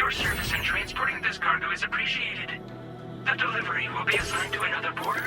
Your service in transporting this cargo is appreciated. The delivery will be assigned to another porter.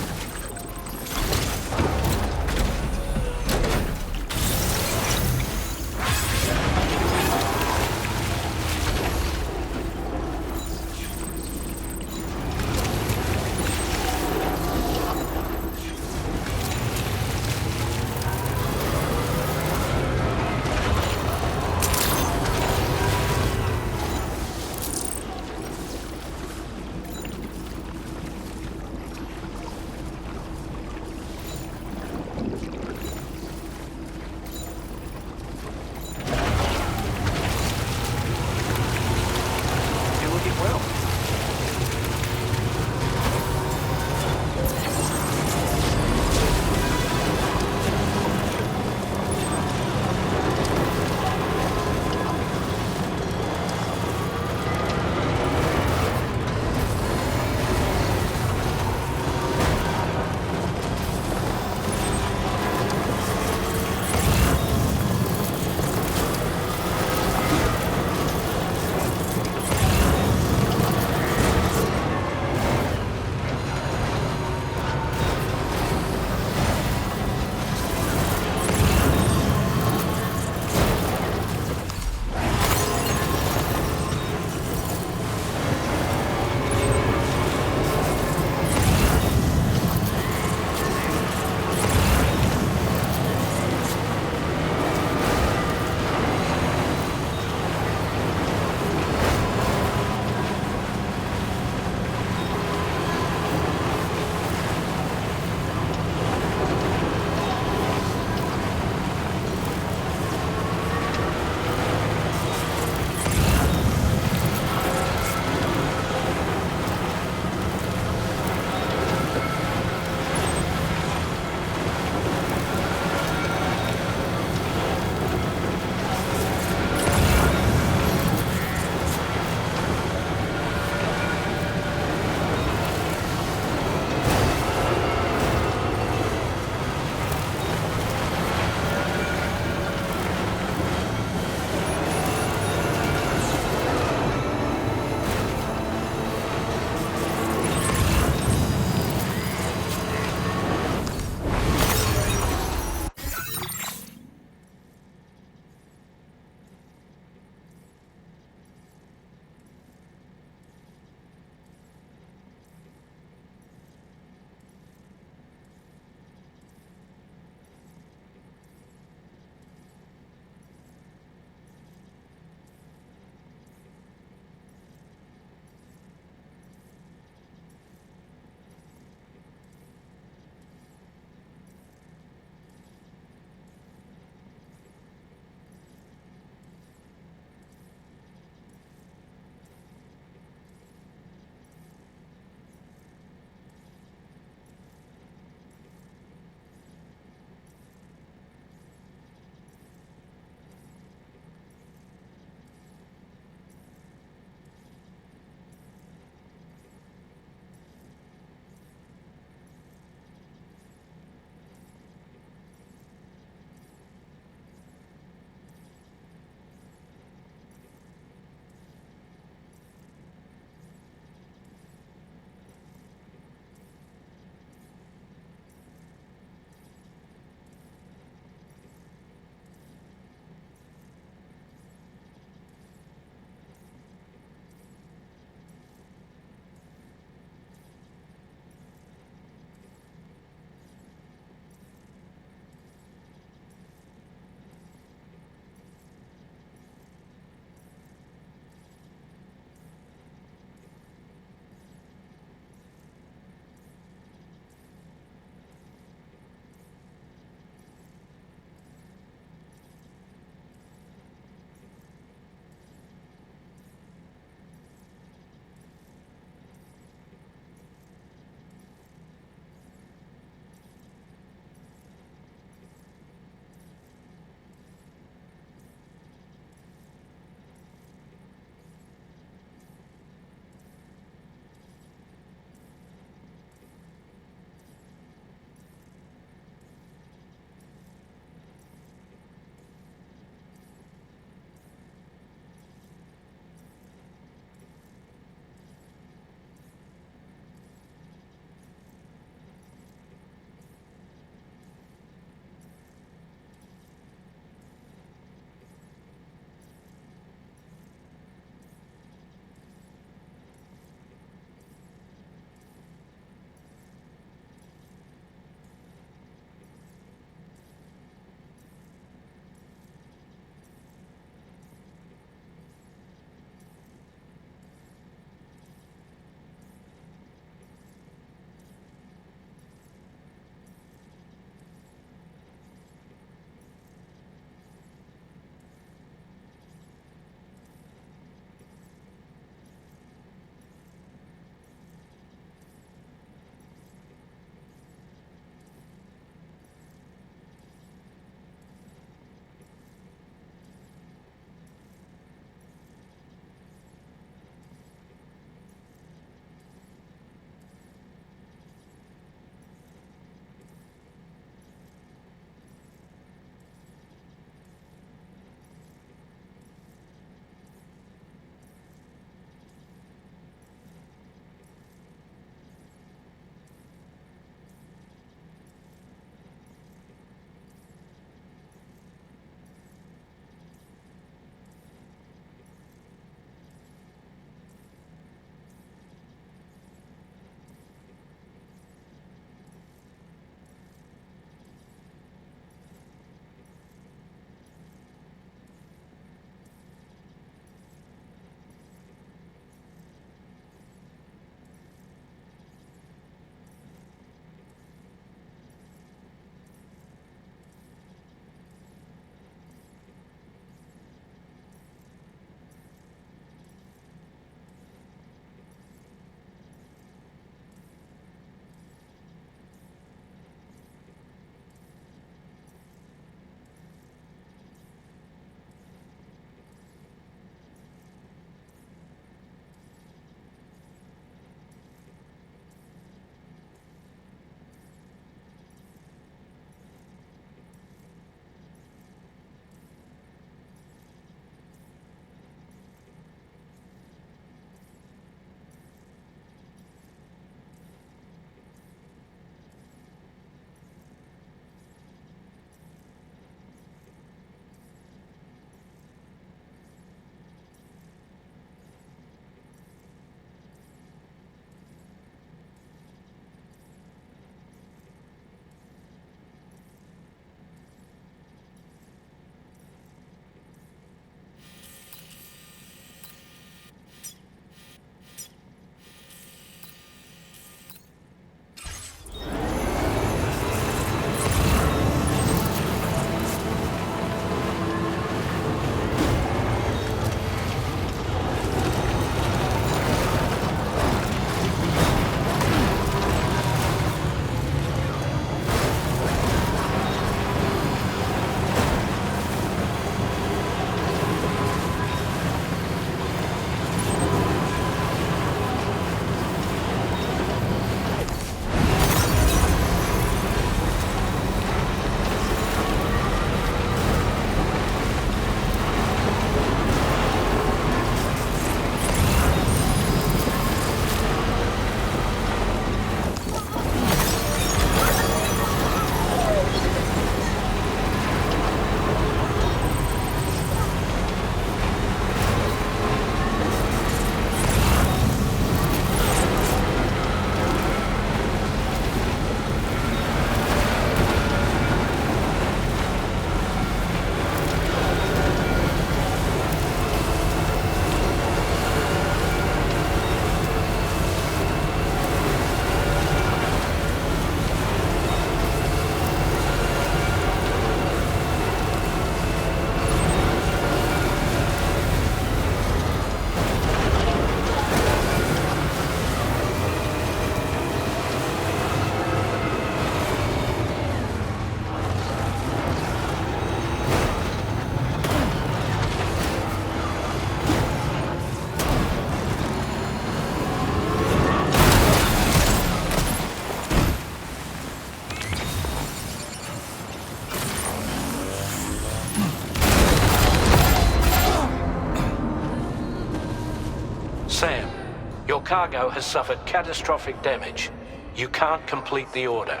cargo has suffered catastrophic damage. You can't complete the order.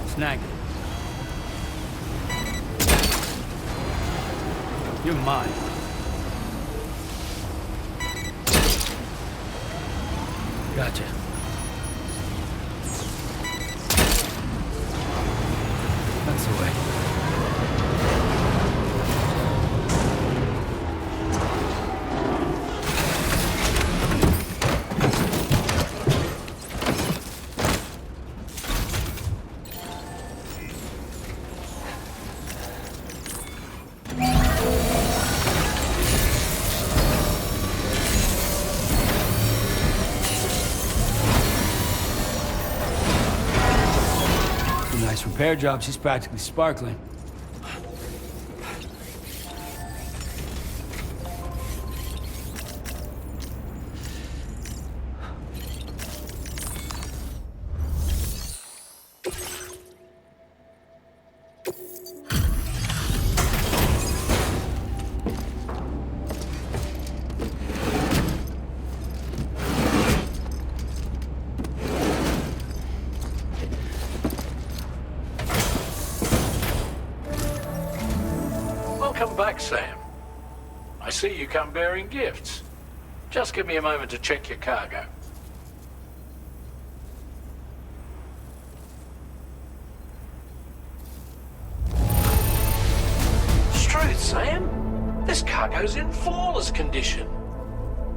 Snag it. You're mine. Gotcha. That's the way. Nice repair job. She's practically sparkling. Welcome back, Sam. I see you come bearing gifts. Just give me a moment to check your cargo. Truth, Sam. This cargo's in flawless condition.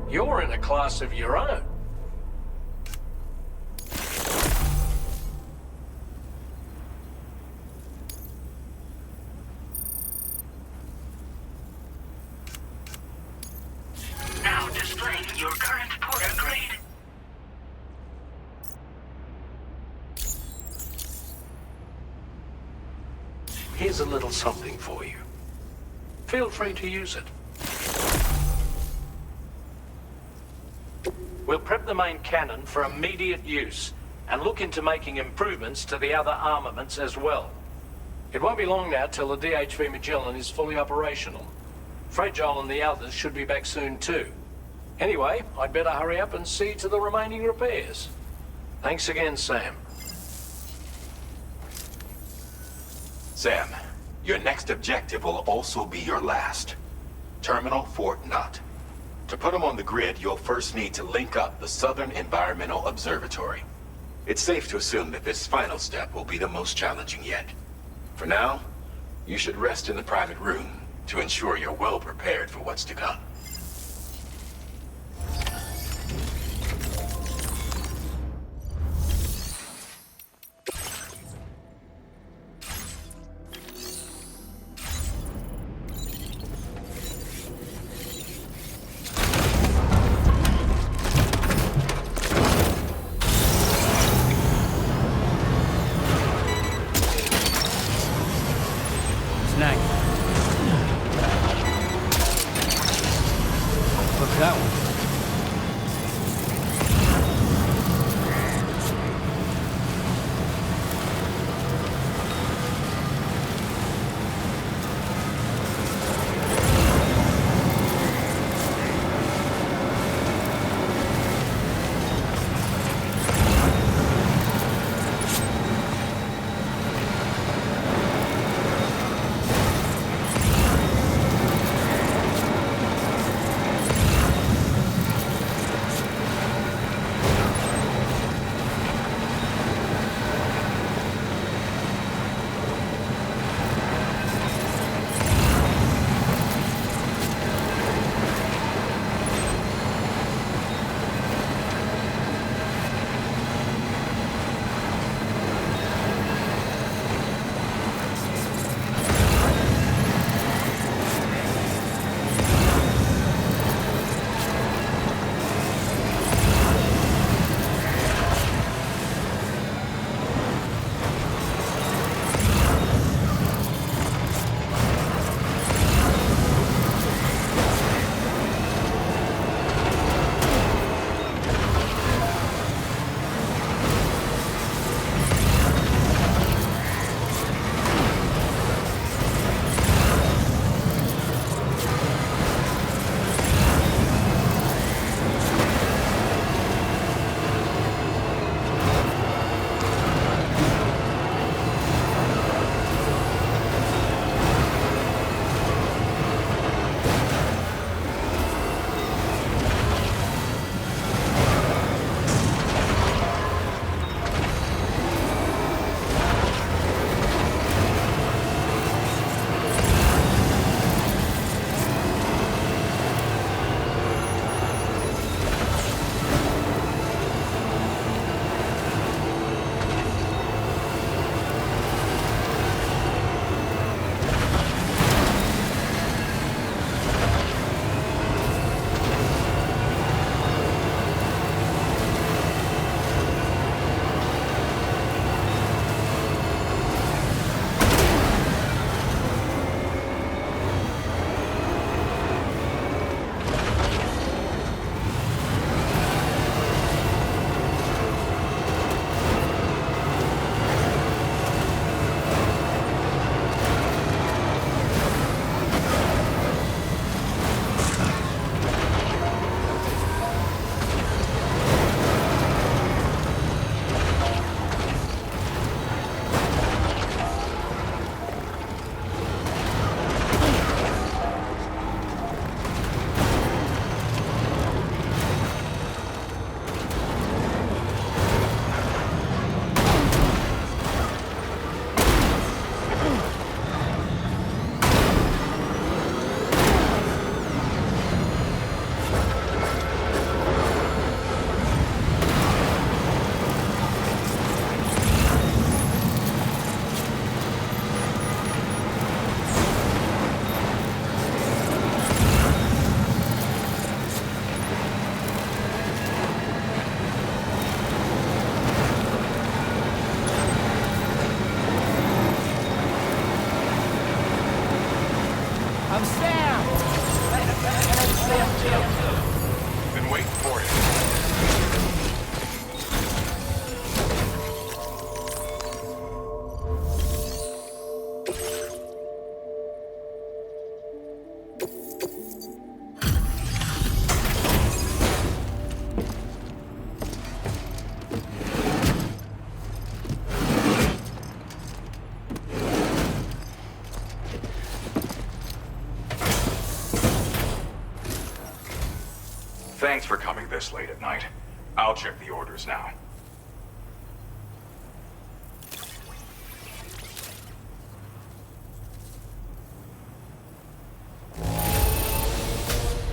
You're in a class of your own. Now displaying your current porter grade. Here's a little something for you. Feel free to use it. We'll prep the main cannon for immediate use and look into making improvements to the other armaments as well. It won't be long now till the DHV Magellan is fully operational. Fragile and the others should be back soon too. Anyway, I'd better hurry up and see to the remaining repairs. Thanks again, Sam. Sam, your next objective will also be your last. Terminal Fort Knott. To put them on the grid, you'll first need to link up the Southern Environmental Observatory. It's safe to assume that this final step will be the most challenging yet. For now, you should rest in the private room to ensure you're well prepared for what's to come. Snag it. Look at that one. I'm Sam! Been waiting for you. Thanks for coming this late at night. I'll check the orders now.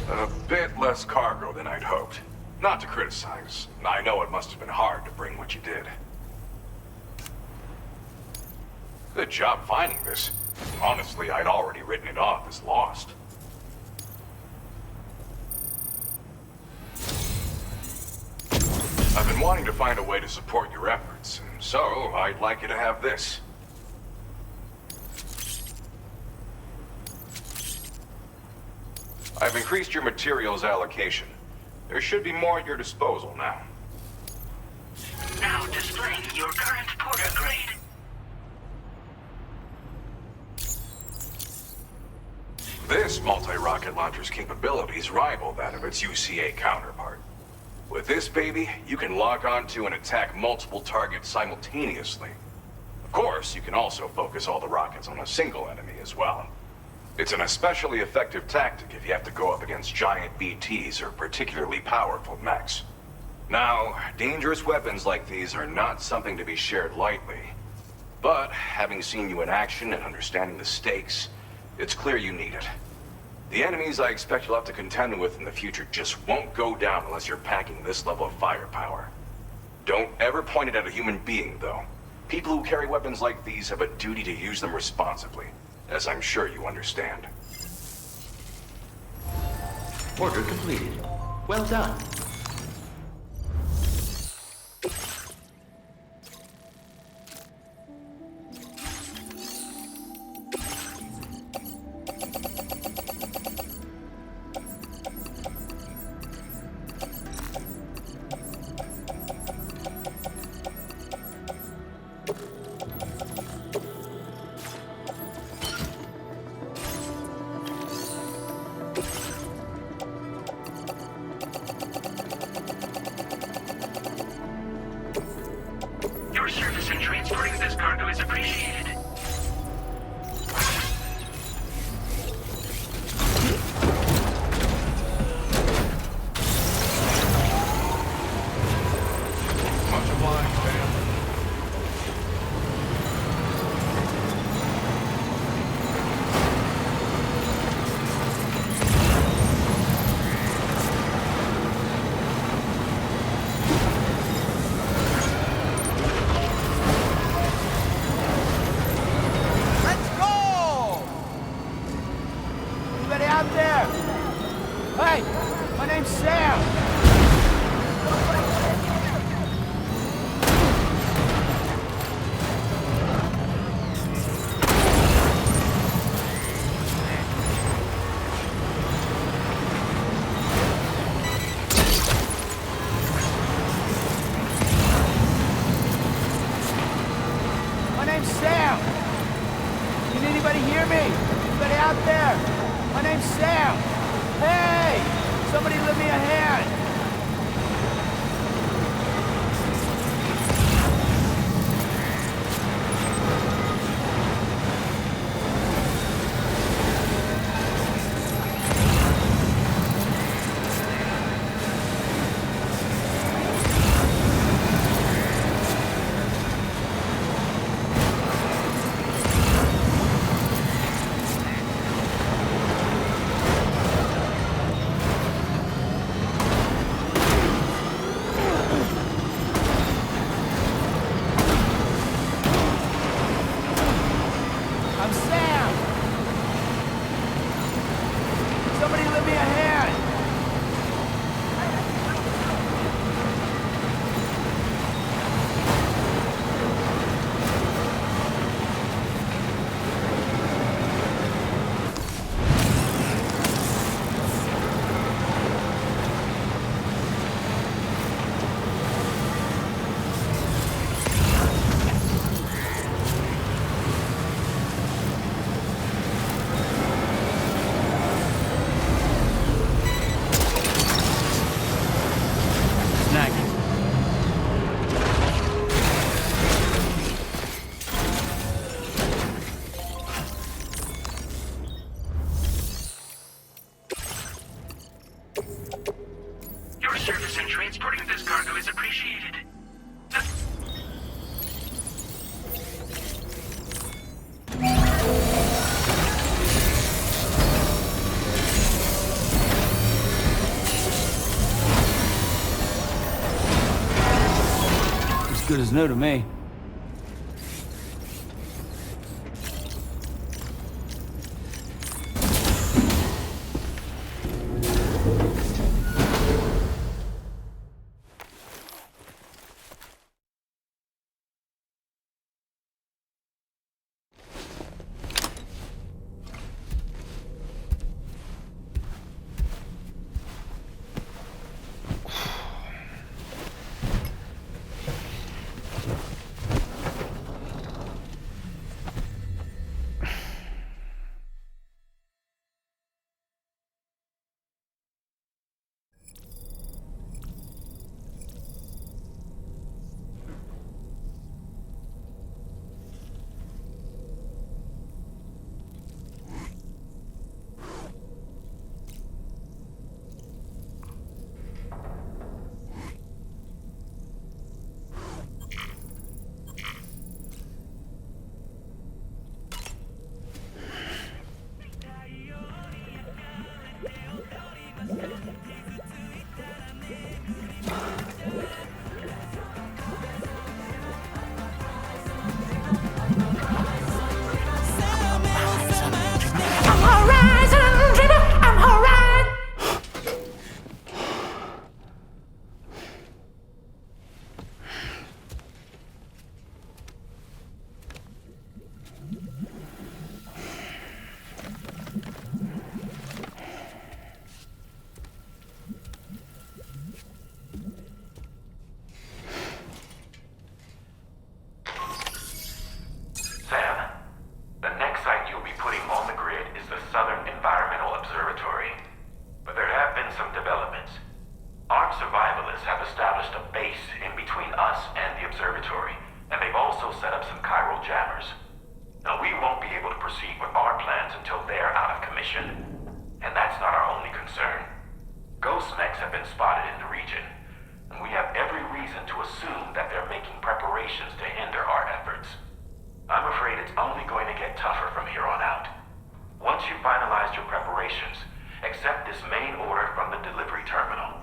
A bit less cargo than I'd hoped. Not to criticize. I know it must have been hard to bring what you did. Good job finding this. Honestly, I'd already written it off as lost. I've been wanting to find a way to support your efforts, and so I'd like you to have this. I've increased your materials allocation. There should be more at your disposal now. Now displaying your current porter grade. This multi-rocket launcher's capabilities rival that of its UCA counterpart. With this baby, you can lock onto and attack multiple targets simultaneously. Of course, you can also focus all the rockets on a single enemy as well. It's an especially effective tactic if you have to go up against giant BTs or particularly powerful mechs. Now, dangerous weapons like these are not something to be shared lightly. But, having seen you in action and understanding the stakes, it's clear you need it. The enemies I expect you'll have to contend with in the future just won't go down unless you're packing this level of firepower. Don't ever point it at a human being, though. People who carry weapons like these have a duty to use them responsibly, as I'm sure you understand. Order completed. Well done. Your service in transporting this cargo is appreciated. Much obliged, Sam. Let's go! Anybody out there? Hey, my name's Sam. My name's Sam. Can anybody hear me? Anybody out there? My name's Sam. Hey! Somebody lend me a hand. appreciated. As good as new to me. Sam, the next site you'll be putting on the grid is the Southern Environmental Observatory. But there have been some developments. Armed survivalists have established a base in between us and the observatory, and they've also set up some chiral jammers. Now, we won't be able to proceed with our plans until they're out of commission. And that's not our only concern. Ghost mechs have been spotted in the region, and we have every reason to assume that they're making preparations to hinder our efforts. I'm afraid it's only going to get tougher from here on out. Once you've finalized your preparations, accept this main order from the delivery terminal.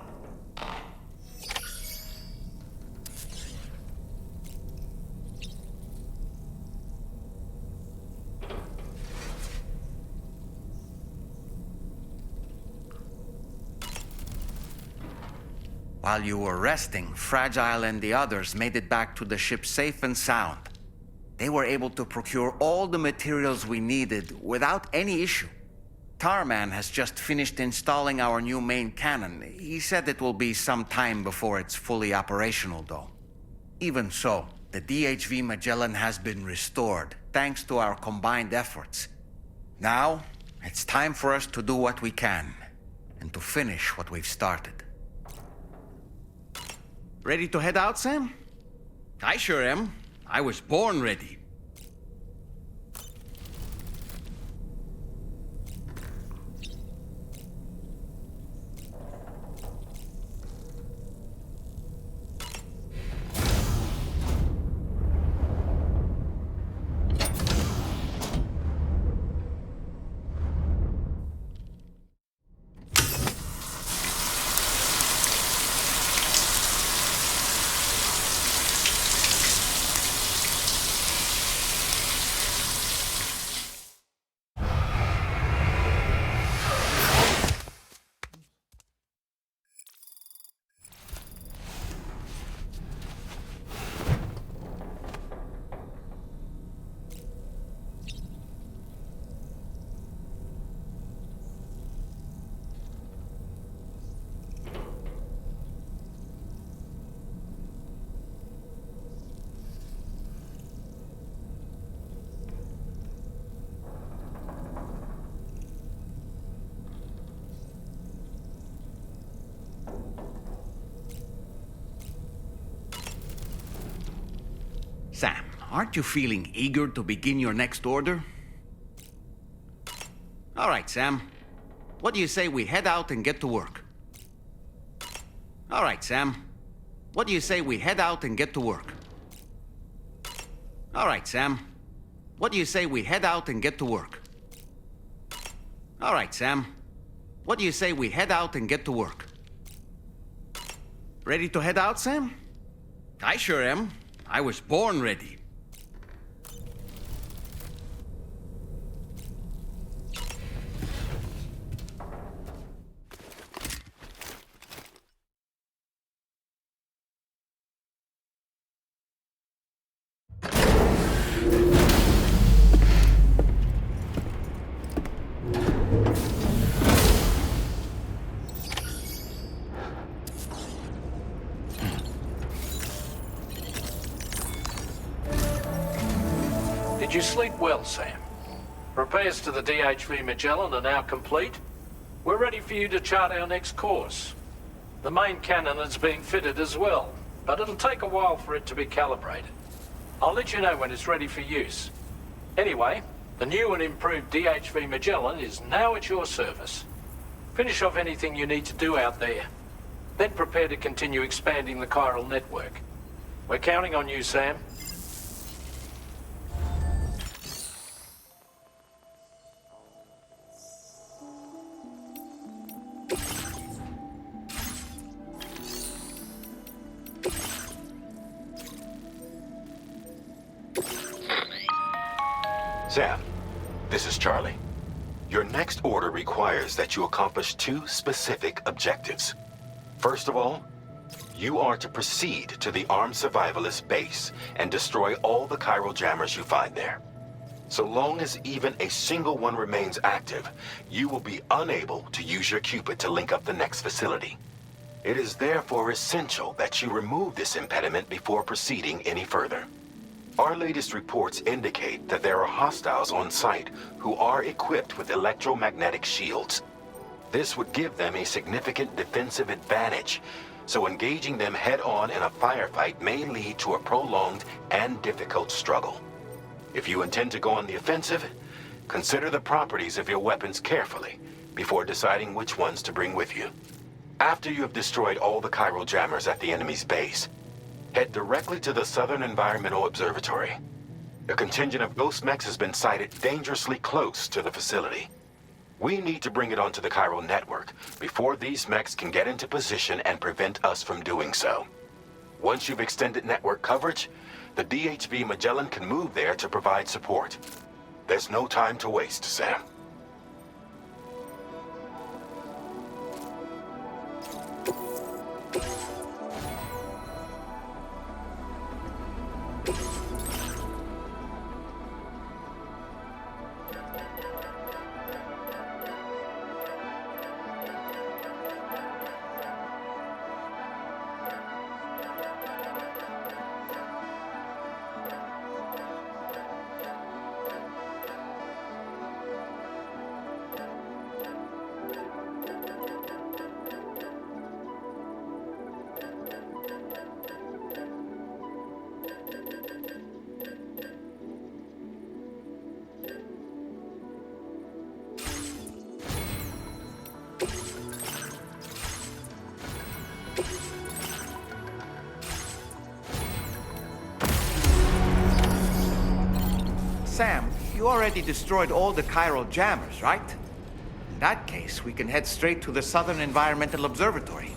While you were resting, Fragile and the others made it back to the ship safe and sound. They were able to procure all the materials we needed without any issue. Tarman has just finished installing our new main cannon. He said it will be some time before it's fully operational, though. Even so, the DHV Magellan has been restored, thanks to our combined efforts. Now, it's time for us to do what we can, and to finish what we've started. Ready to head out, Sam? I sure am. I was born ready. Sam, aren't you feeling eager to begin your next order? All right, Sam. What do you say we head out and get to work? All right, Sam. what do you say we head out and get to work? All right, Sam. What do you say we head out and get to work? All right, Sam. What do you say we head out and get to work? Ready to head out, Sam? I sure am. I was born ready. Did you sleep well, Sam? Repairs to the DHV Magellan are now complete. We're ready for you to chart our next course. The main cannon is being fitted as well, but it'll take a while for it to be calibrated. I'll let you know when it's ready for use. Anyway, the new and improved DHV Magellan is now at your service. Finish off anything you need to do out there. Then prepare to continue expanding the chiral network. We're counting on you, Sam. Sam, this is Charlie. Your next order requires that you accomplish two specific objectives. First of all, you are to proceed to the armed survivalist base and destroy all the chiral jammers you find there. So long as even a single one remains active, you will be unable to use your Cupid to link up the next facility. It is therefore essential that you remove this impediment before proceeding any further. Our latest reports indicate that there are hostiles on site who are equipped with electromagnetic shields. This would give them a significant defensive advantage, so engaging them head-on in a firefight may lead to a prolonged and difficult struggle. If you intend to go on the offensive, consider the properties of your weapons carefully before deciding which ones to bring with you. After you have destroyed all the chiral jammers at the enemy's base, head directly to the Southern Environmental Observatory. A contingent of ghost mechs has been sighted dangerously close to the facility. We need to bring it onto the chiral network before these mechs can get into position and prevent us from doing so. Once you've extended network coverage, the DHV Magellan can move there to provide support. There's no time to waste, Sam. Sam, you already destroyed all the chiral jammers, right? In that case, we can head straight to the Southern Environmental Observatory.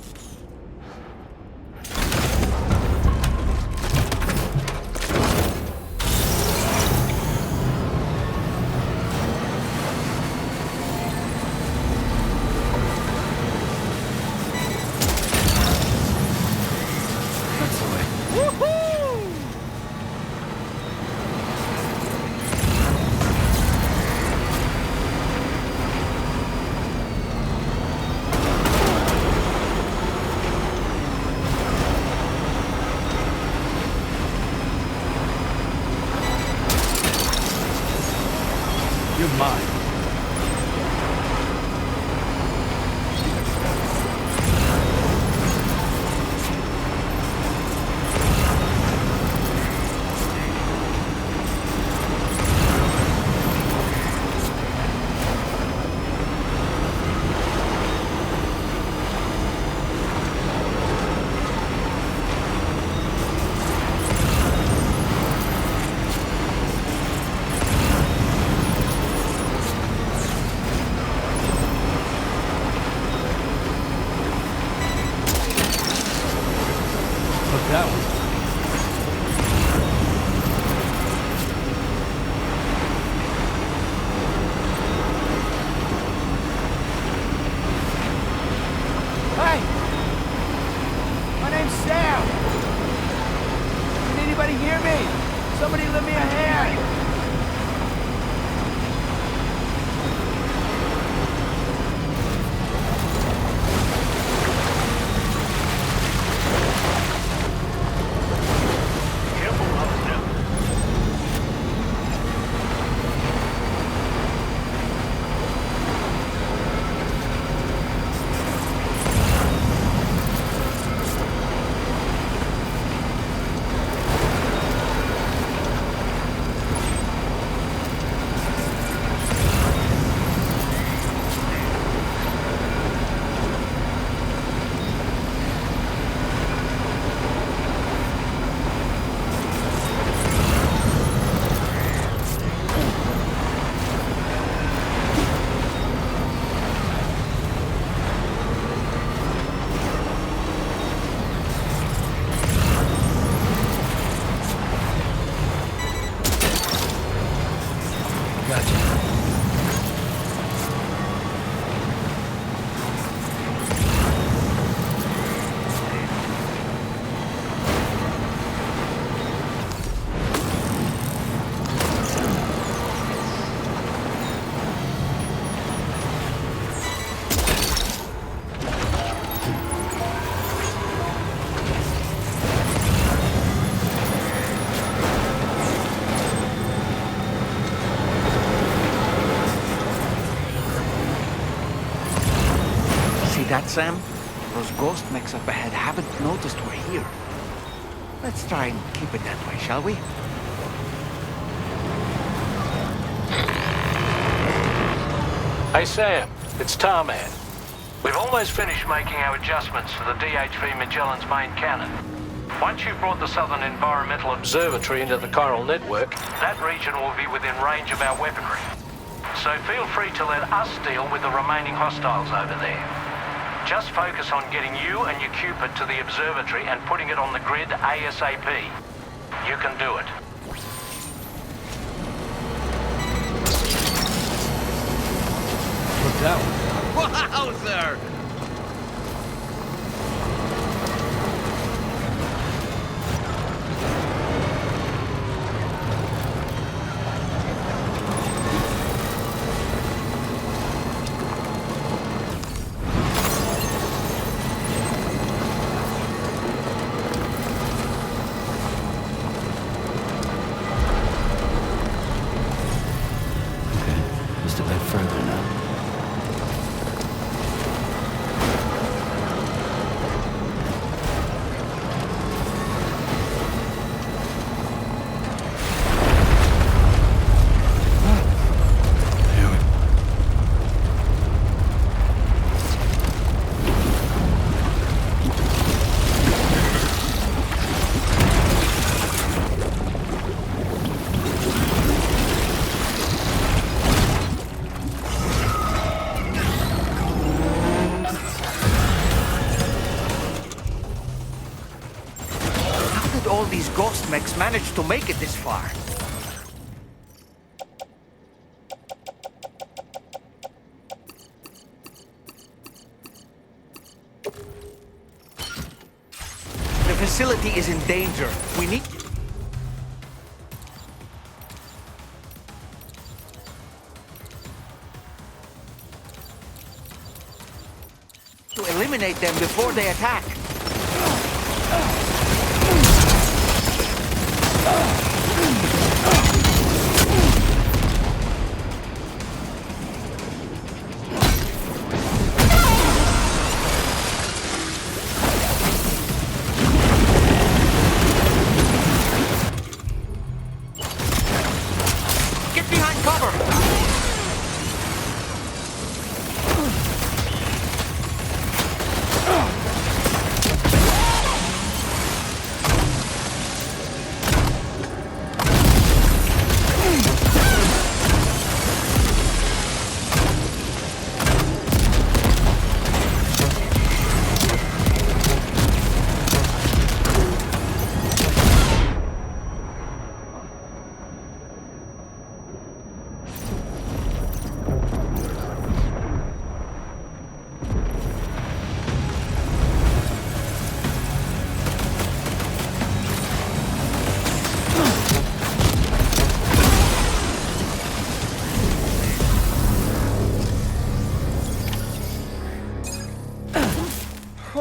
that, Sam? Those ghost mechs up ahead haven't noticed we're here. Let's try and keep it that way, shall we? Hey Sam, it's Tarman. We've almost finished making our adjustments for the DHV Magellan's main cannon. Once you've brought the Southern Environmental Observatory into the chiral network, that region will be within range of our weaponry. So feel free to let us deal with the remaining hostiles over there. Just focus on getting you and your Cupid to the observatory and putting it on the grid ASAP. You can do it. Look out. Wowzer! Just a bit further now. All these ghost mechs managed to make it this far. The facility is in danger. We need to eliminate them before they attack. Get behind cover!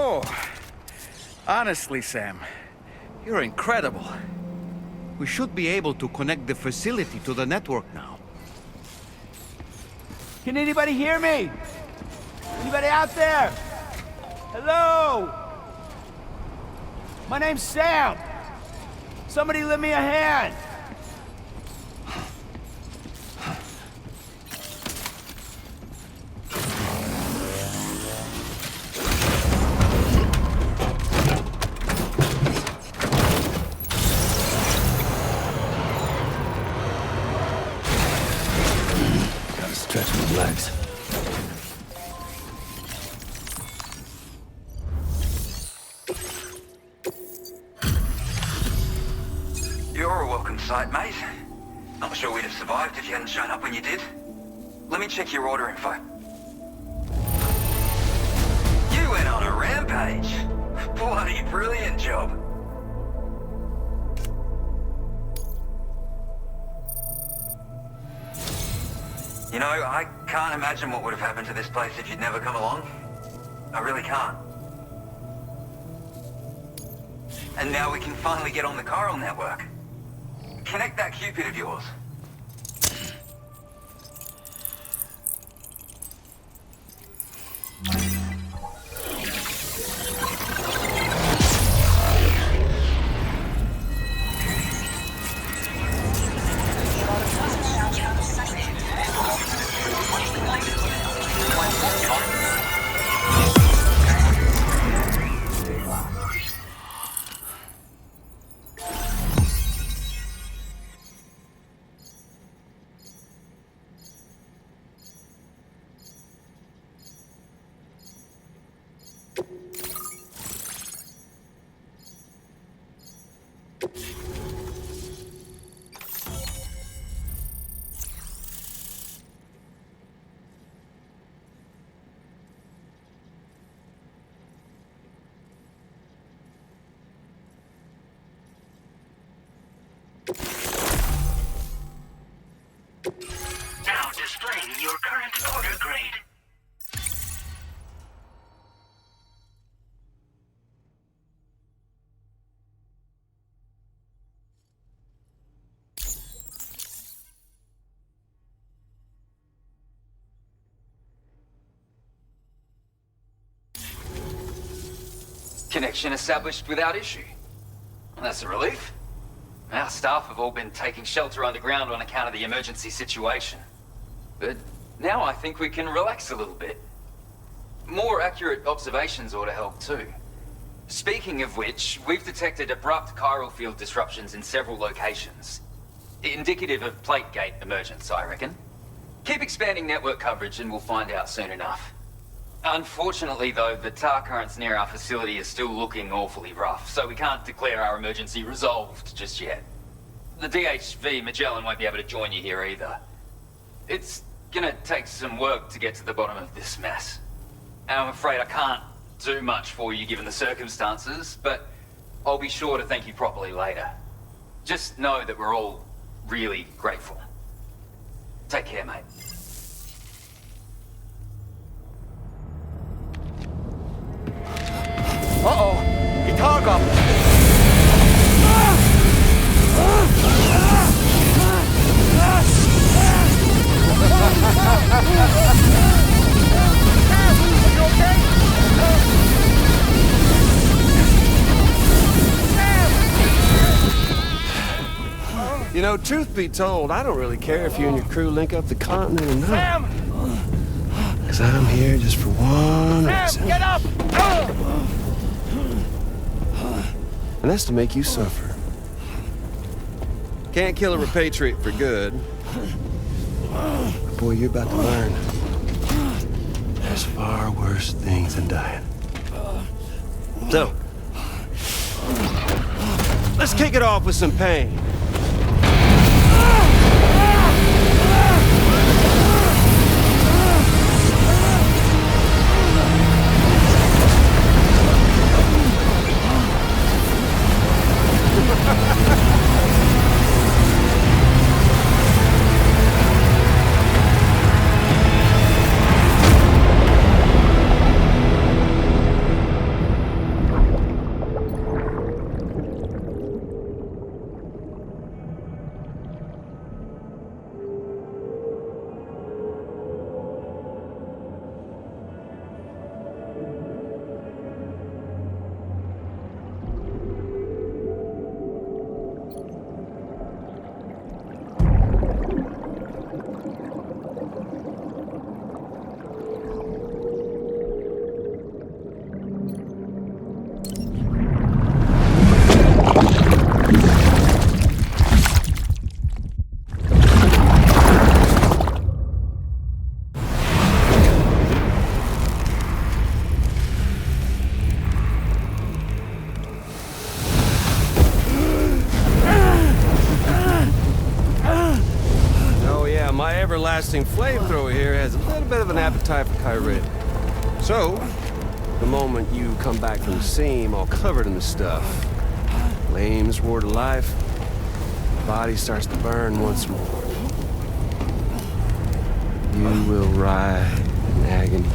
Oh, honestly, Sam, you're incredible. We should be able to connect the facility to the network now. Can anybody hear me? Anybody out there? Hello? My name's Sam. Somebody lend me a hand. Gotta stretch my legs. You're a welcome sight, mate. Not sure we'd have survived if you hadn't shown up when you did. Let me check your order info. You went on a rampage. Bloody brilliant job. You know, I can't imagine what would have happened to this place if you'd never come along. I really can't. And now we can finally get on the chiral network. Connect that Cupid of yours. Now displaying your current order grade. Connection established without issue. Well, that's a relief. Our staff have all been taking shelter underground on account of the emergency situation. But now I think we can relax a little bit. More accurate observations ought to help too. Speaking of which, we've detected abrupt chiral field disruptions in several locations. Indicative of plate gate emergence, I reckon. Keep expanding network coverage and we'll find out soon enough. Unfortunately, though, the tar currents near our facility are still looking awfully rough, so we can't declare our emergency resolved just yet. The DHV Magellan won't be able to join you here either. It's gonna take some work to get to the bottom of this mess. And I'm afraid I can't do much for you given the circumstances, but I'll be sure to thank you properly later. Just know that we're all really grateful. Take care, mate. Uh-oh! Guitar goblin! You know, truth be told, I don't really care if you and your crew link up the continent or not. Sam! Because I'm here just for one reason. Sam, get up! And that's to make you suffer. Can't kill a repatriate for good. But boy, you're about to learn. There's far worse things than dying. So, let's kick it off with some pain. Everlasting flamethrower here has a little bit of an appetite for Kyrie. So, the moment you come back from the seam all covered in the stuff, flames roar to life, the body starts to burn once more. You will writhe in agony.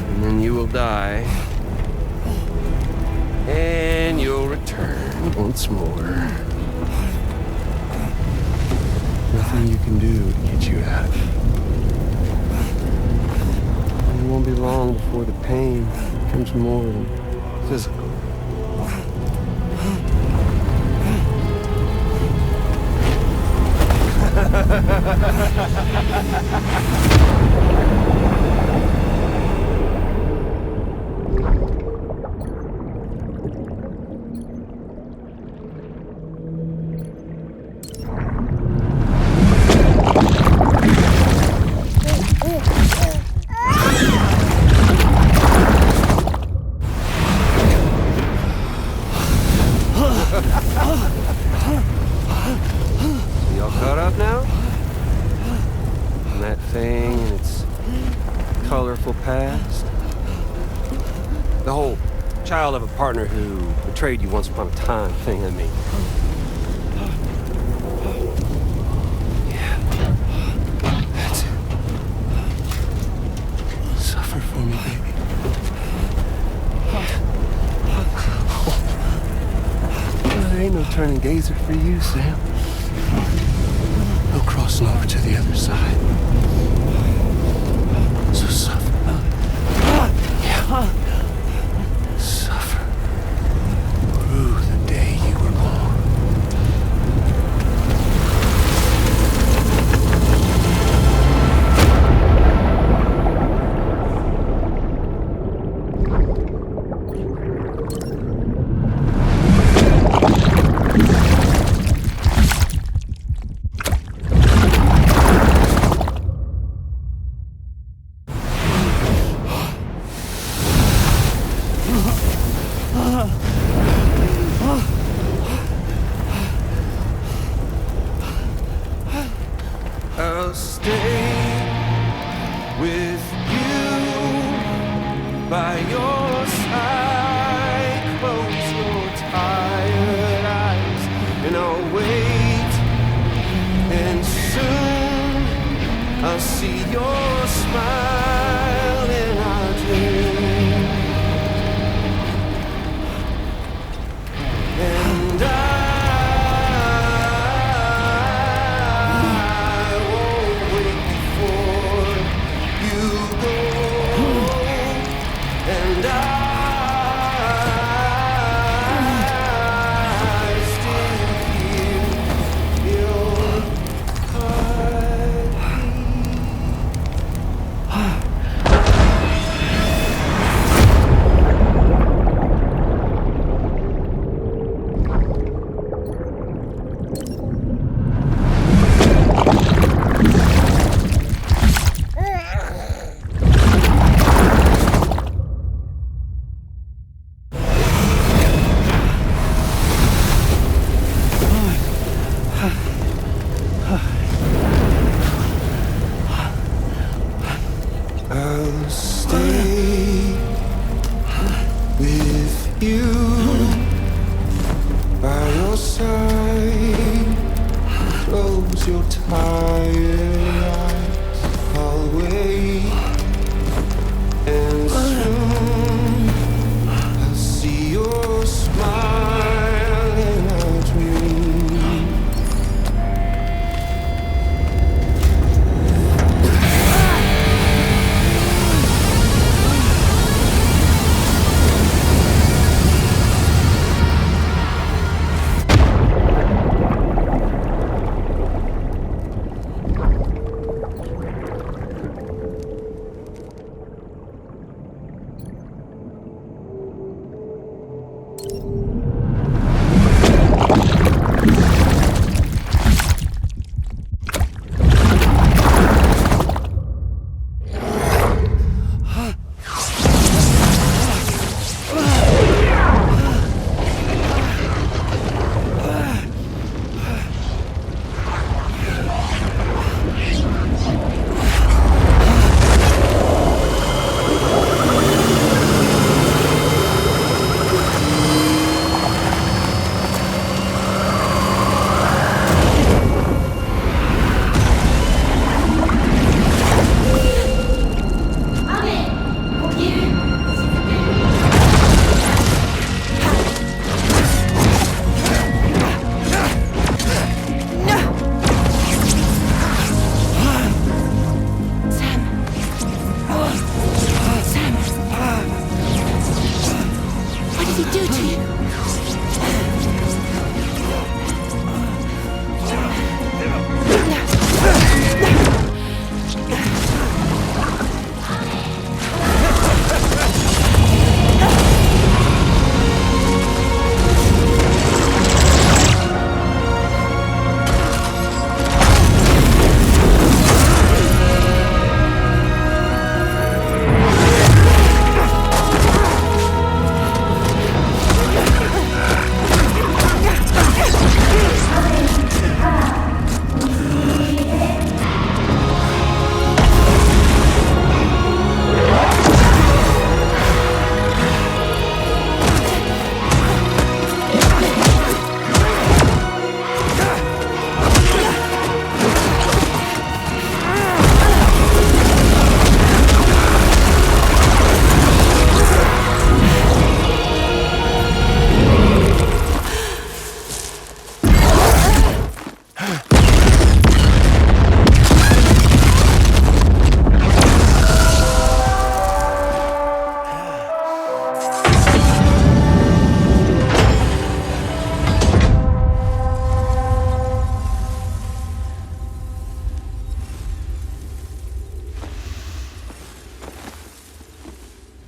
And then you will die. And you'll return once more. Nothing you can do to get you out of it. And it won't be long before the pain becomes more physical. colorful past? The whole child of a partner who betrayed you once upon a time thing, I mean. Yeah. That's it. Suffer for me, baby. There ain't no turning gazer for you, Sam. No crossing over to the other side. So suffer. Yeah. Suffer. Through the day you were born. I'll stay with you by your side. Close your tired eyes and I'll wait. And soon I'll see your smile in our dream. And I won't wait before you go. And I still feel your heartbeat. I'll stay with you by your side. Close your tired eyes. I'll wait, and soon I'll see your smile in our dream.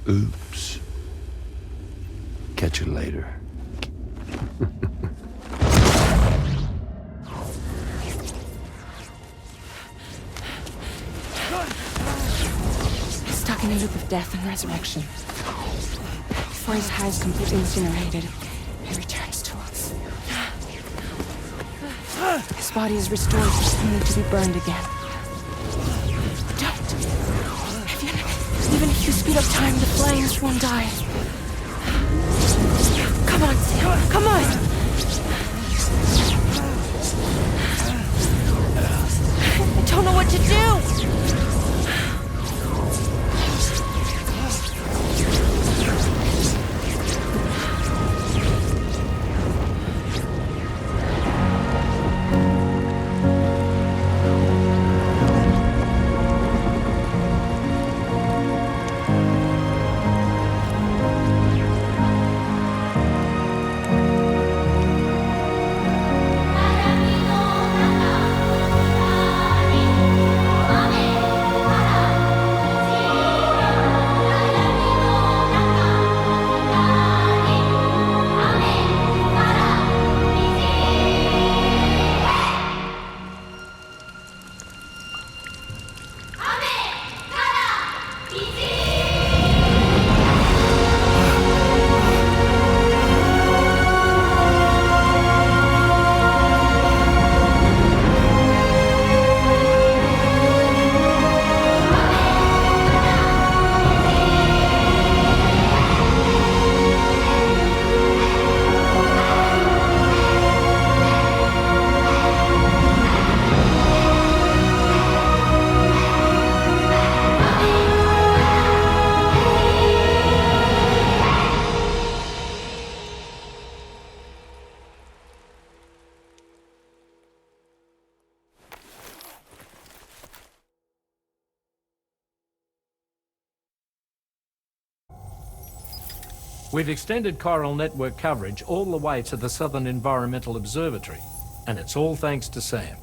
Oops. Catch you later. Stuck in a loop of death and resurrection. Before his high is completely incinerated, he returns to us. His body is restored, only to be burned again. Don't! Even if you speed up time, the flames won't die. Come on, Sam, come on! I don't know what to do! We've extended chiral network coverage all the way to the Southern Environmental Observatory, and it's all thanks to Sam.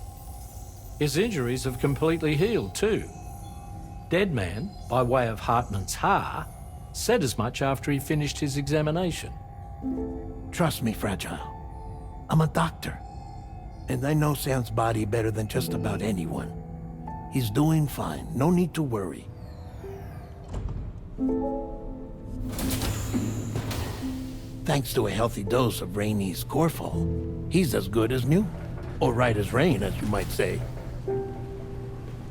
His injuries have completely healed too. Deadman, by way of Hartman's Ha, said as much after he finished his examination. Trust me, Fragile. I'm a doctor, and I know Sam's body better than just about anyone. He's doing fine. No need to worry. Thanks to a healthy dose of Rainey's Corfol, he's as good as new. Or right as rain, as you might say.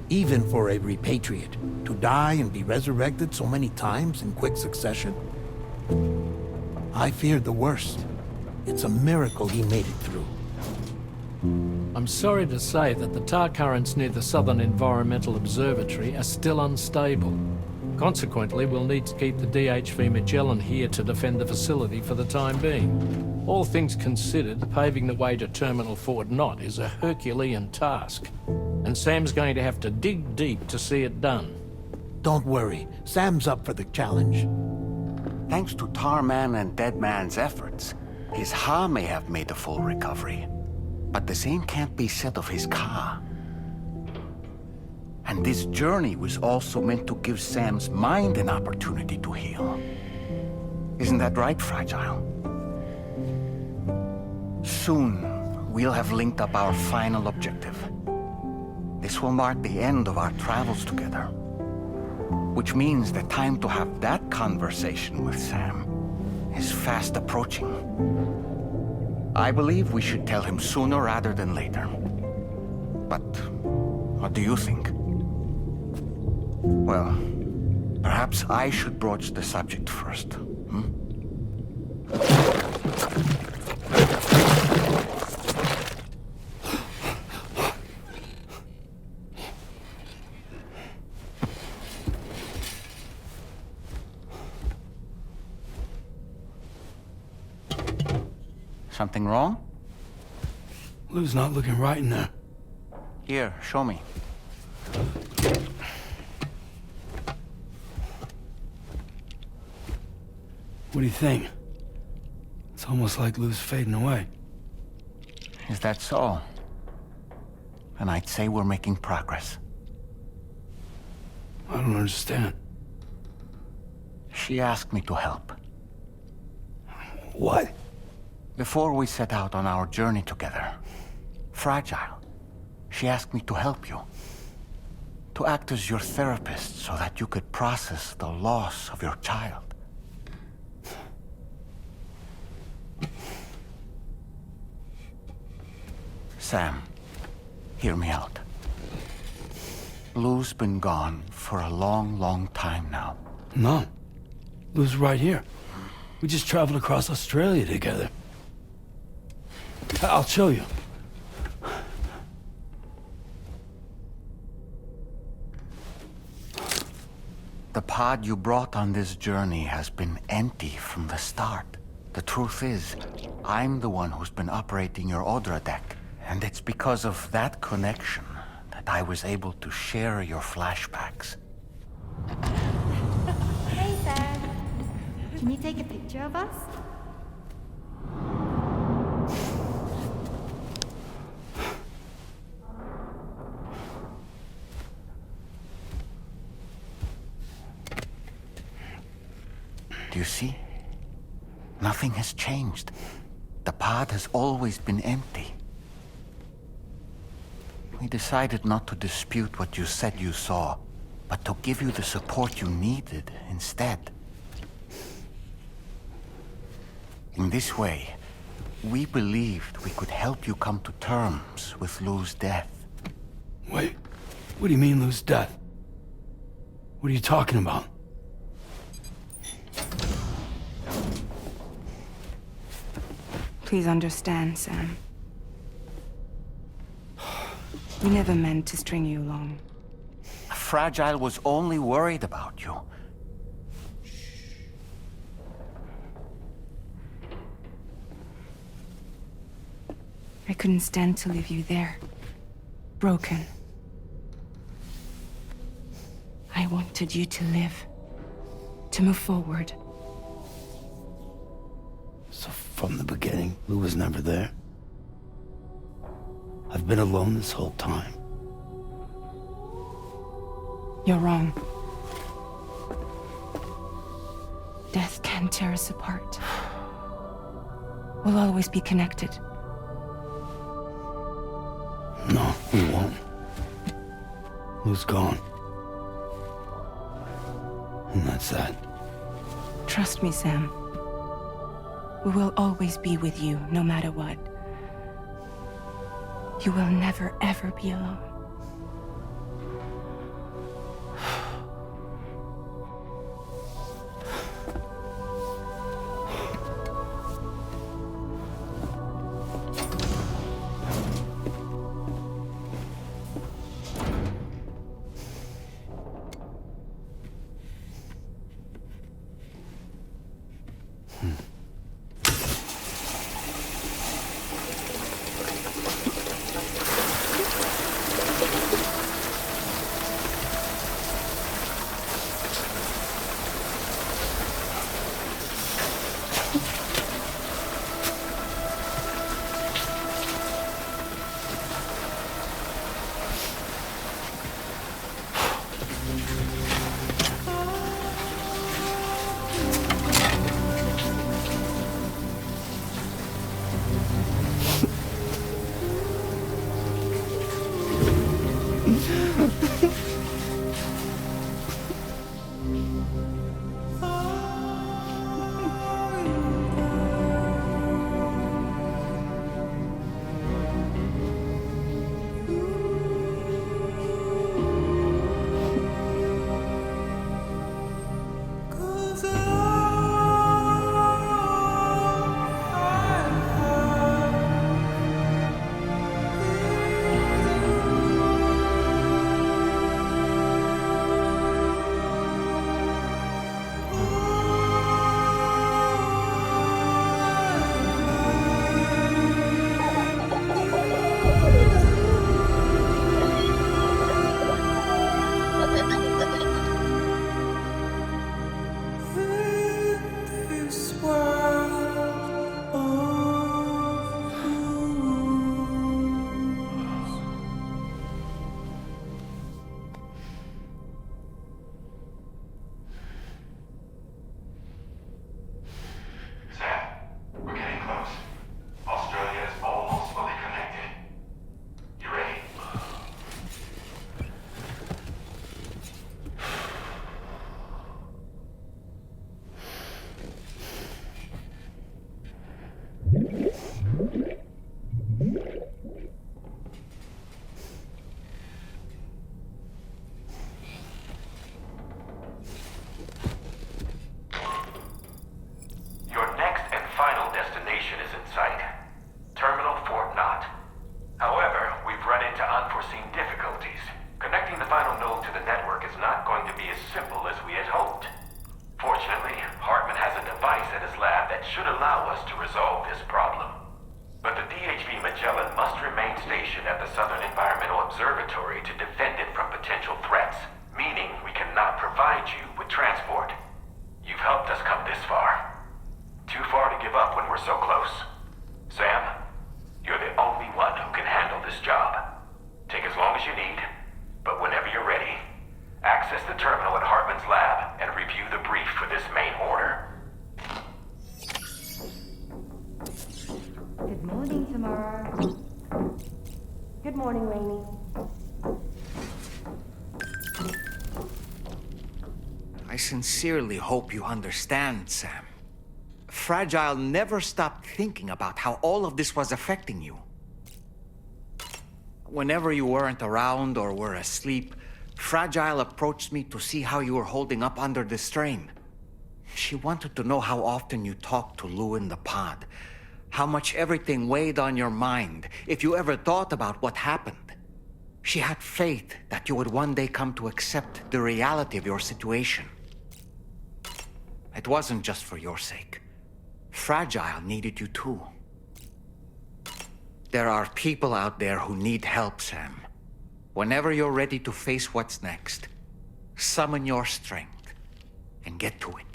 Even for a repatriate, to die and be resurrected so many times in quick succession, I feared the worst. It's a miracle he made it through. I'm sorry to say that the tar currents near the Southern Environmental Observatory are still unstable. Consequently, we'll need to keep the DHV Magellan here to defend the facility for the time being. All things considered, paving the way to Terminal Fort Knott is a Herculean task, and Sam's going to have to dig deep to see it done. Don't worry, Sam's up for the challenge. Thanks to Tarman and Deadman's efforts, his Ha may have made a full recovery. But the same can't be said of his Ka. And this journey was also meant to give Sam's mind an opportunity to heal. Isn't that right, Fragile? Soon, we'll have linked up our final objective. This will mark the end of our travels together. Which means the time to have that conversation with Sam is fast approaching. I believe we should tell him sooner rather than later. But what do you think? Well, perhaps I should broach the subject first, Something wrong? Lou's not looking right in there. Here, show me. What do you think? It's almost like Lou's fading away. Is that so? Then I'd say we're making progress. I don't understand. She asked me to help. What? Before we set out on our journey together, Fragile, she asked me to help you. To act as your therapist so that you could process the loss of your child. Sam, hear me out. Lou's been gone for a long, long time now. No. Lou's right here. We just traveled across Australia together. I'll show you. The pod you brought on this journey has been empty from the start. The truth is, I'm the one who's been operating your Odra deck. And it's because of that connection that I was able to share your flashbacks. Hey, Sam. Can you take a picture of us? Do you see? Nothing has changed. The pod has always been empty. We decided not to dispute what you said you saw, but to give you the support you needed instead. In this way, we believed we could help you come to terms with Lou's death. Wait, what do you mean Lou's death? What are you talking about? Please understand, Sam. We never meant to string you along. Fragile was only worried about you. I couldn't stand to leave you there. Broken. I wanted you to live. To move forward. So from the beginning, Lou was never there? I've been alone this whole time. You're wrong. Death can tear us apart. We'll always be connected. No, we won't. Lou's gone. And that's that. Trust me, Sam. We will always be with you, no matter what. You will never, ever be alone. I sincerely hope you understand, Sam. Fragile never stopped thinking about how all of this was affecting you. Whenever you weren't around or were asleep, Fragile approached me to see how you were holding up under the strain. She wanted to know how often you talked to Lou in the pod, how much everything weighed on your mind, if you ever thought about what happened. She had faith that you would one day come to accept the reality of your situation. It wasn't just for your sake. Fragile needed you too. There are people out there who need help, Sam. Whenever you're ready to face what's next, summon your strength and get to it.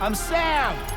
I'm Sam!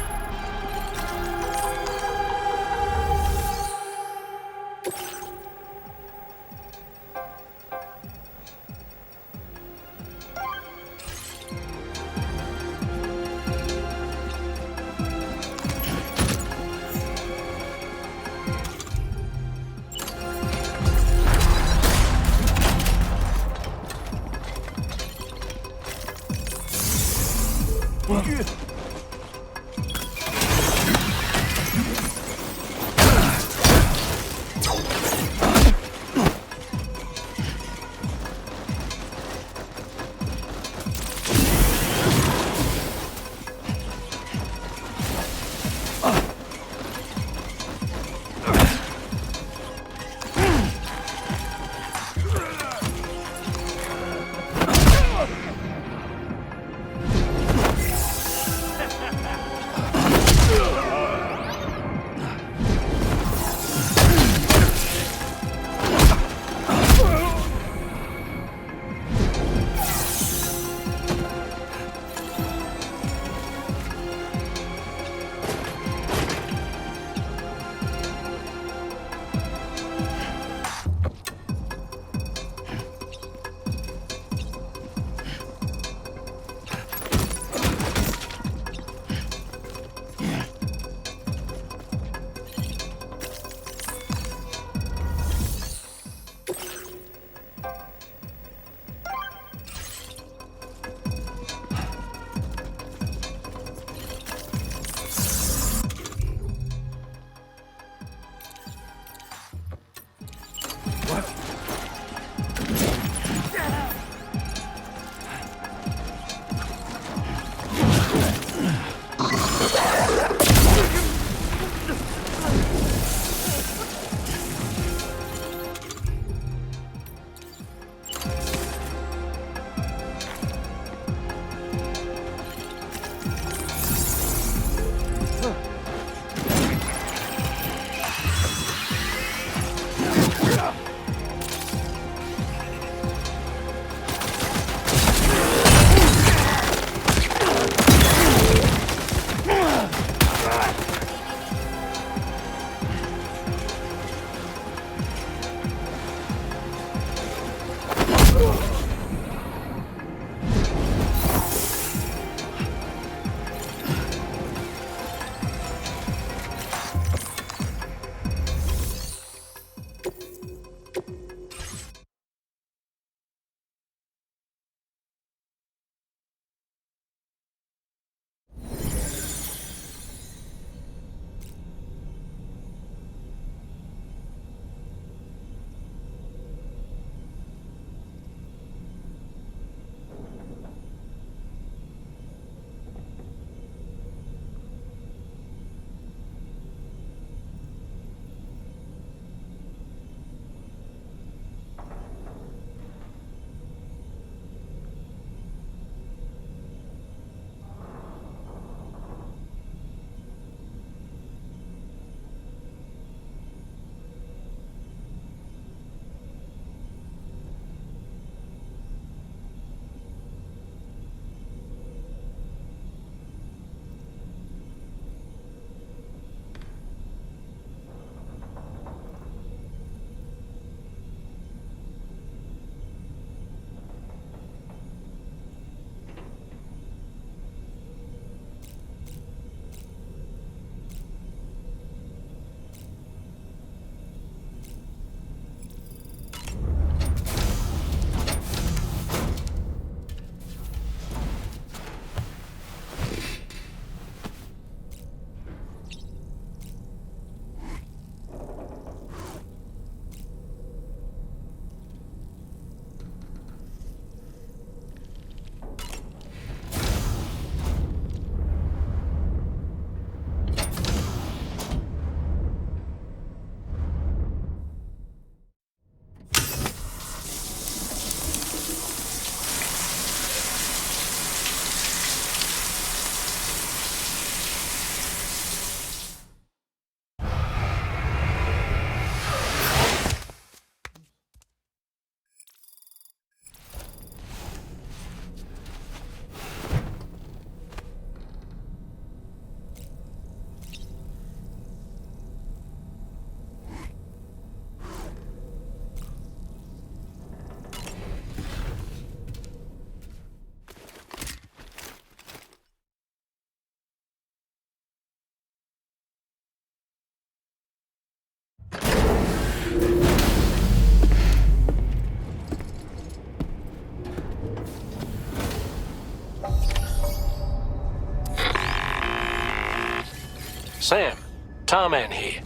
Sam, Tarman here.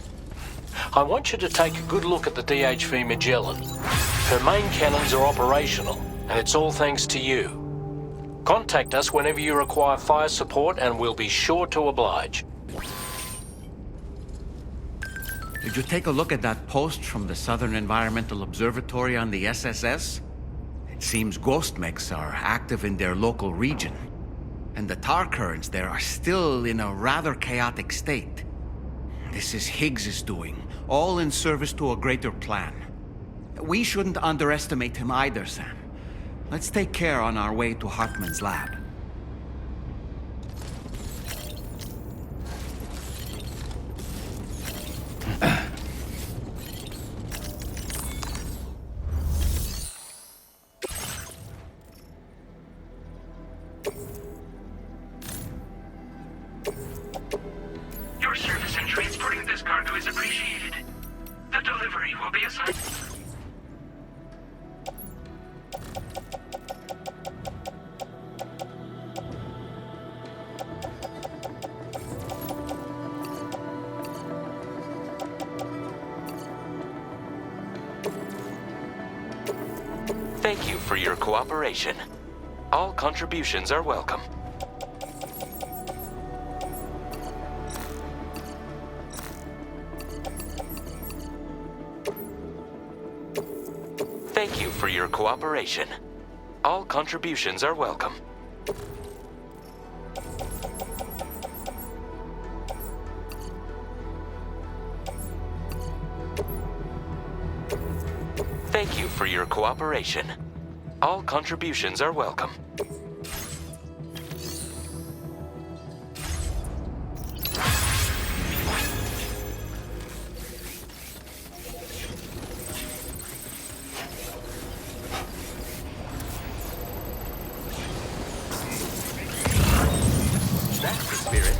I want you to take a good look at the DHV Magellan. Her main cannons are operational, and it's all thanks to you. Contact us whenever you require fire support, and we'll be sure to oblige. Did you take a look at that post from the Southern Environmental Observatory on the SSS? It seems ghost mechs are active in their local region, and the tar currents there are still in a rather chaotic state. This is Higgs's doing, all in service to a greater plan. We shouldn't underestimate him either, Sam. Let's take care on our way to Hartman's lab. Your service in transporting this cargo is appreciated. The delivery will be assigned. Thank you for your cooperation. All contributions are welcome. Thank you for your cooperation. All contributions are welcome. Thank you for your cooperation. All contributions are welcome. That's the spirit.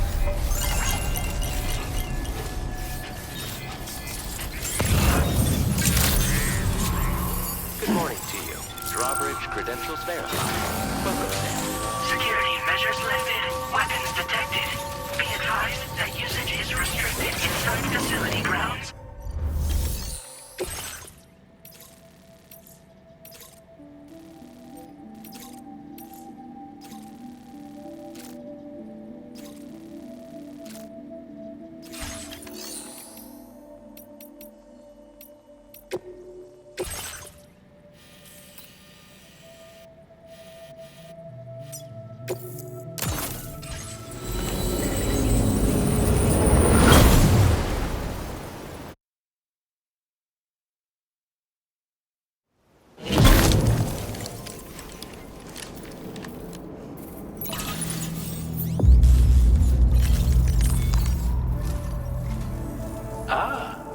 Good morning to you. Drawbridge credentials verified. Welcome, Sam. Security measures lifted. Weapons detected. Be advised that usage is restricted inside facility grounds.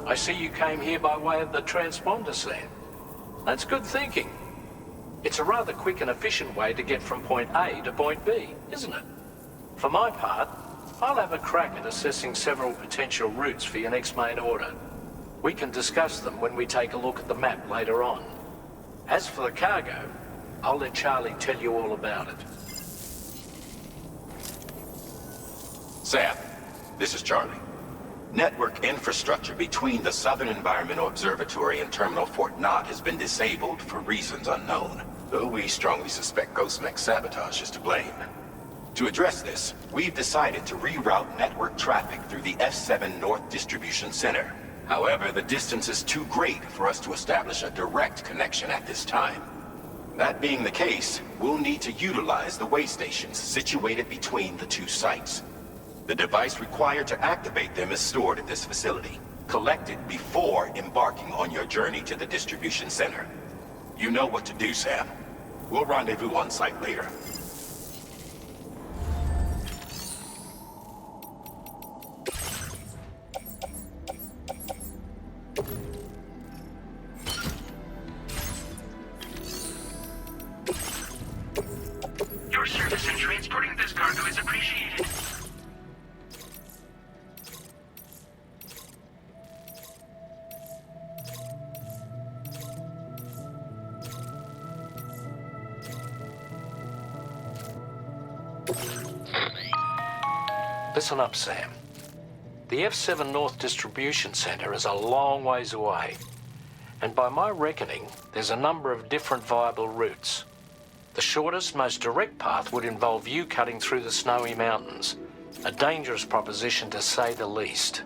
I see you came here by way of the transponder, Sam. That's good thinking. It's a rather quick and efficient way to get from point A to point B, isn't it? For my part, I'll have a crack at assessing several potential routes for your next main order. We can discuss them when we take a look at the map later on. As for the cargo, I'll let Charlie tell you all about it. Sam, this is Charlie. Network infrastructure between the Southern Environmental Observatory and Terminal Fort Knott has been disabled for reasons unknown, though we strongly suspect Ghost Mech sabotage is to blame. To address this, we've decided to reroute network traffic through the F7 North Distribution Center. However, the distance is too great for us to establish a direct connection at this time. That being the case, we'll need to utilize the way stations situated between the two sites. The device required to activate them is stored at this facility, collected before embarking on your journey to the distribution center. You know what to do, Sam. We'll rendezvous on site later. Your service in transporting this cargo is appreciated. Listen up, Sam. The F7 North Distribution Center is a long ways away, and by my reckoning, there's a number of different viable routes. The shortest, most direct path would involve you cutting through the snowy mountains, a dangerous proposition to say the least.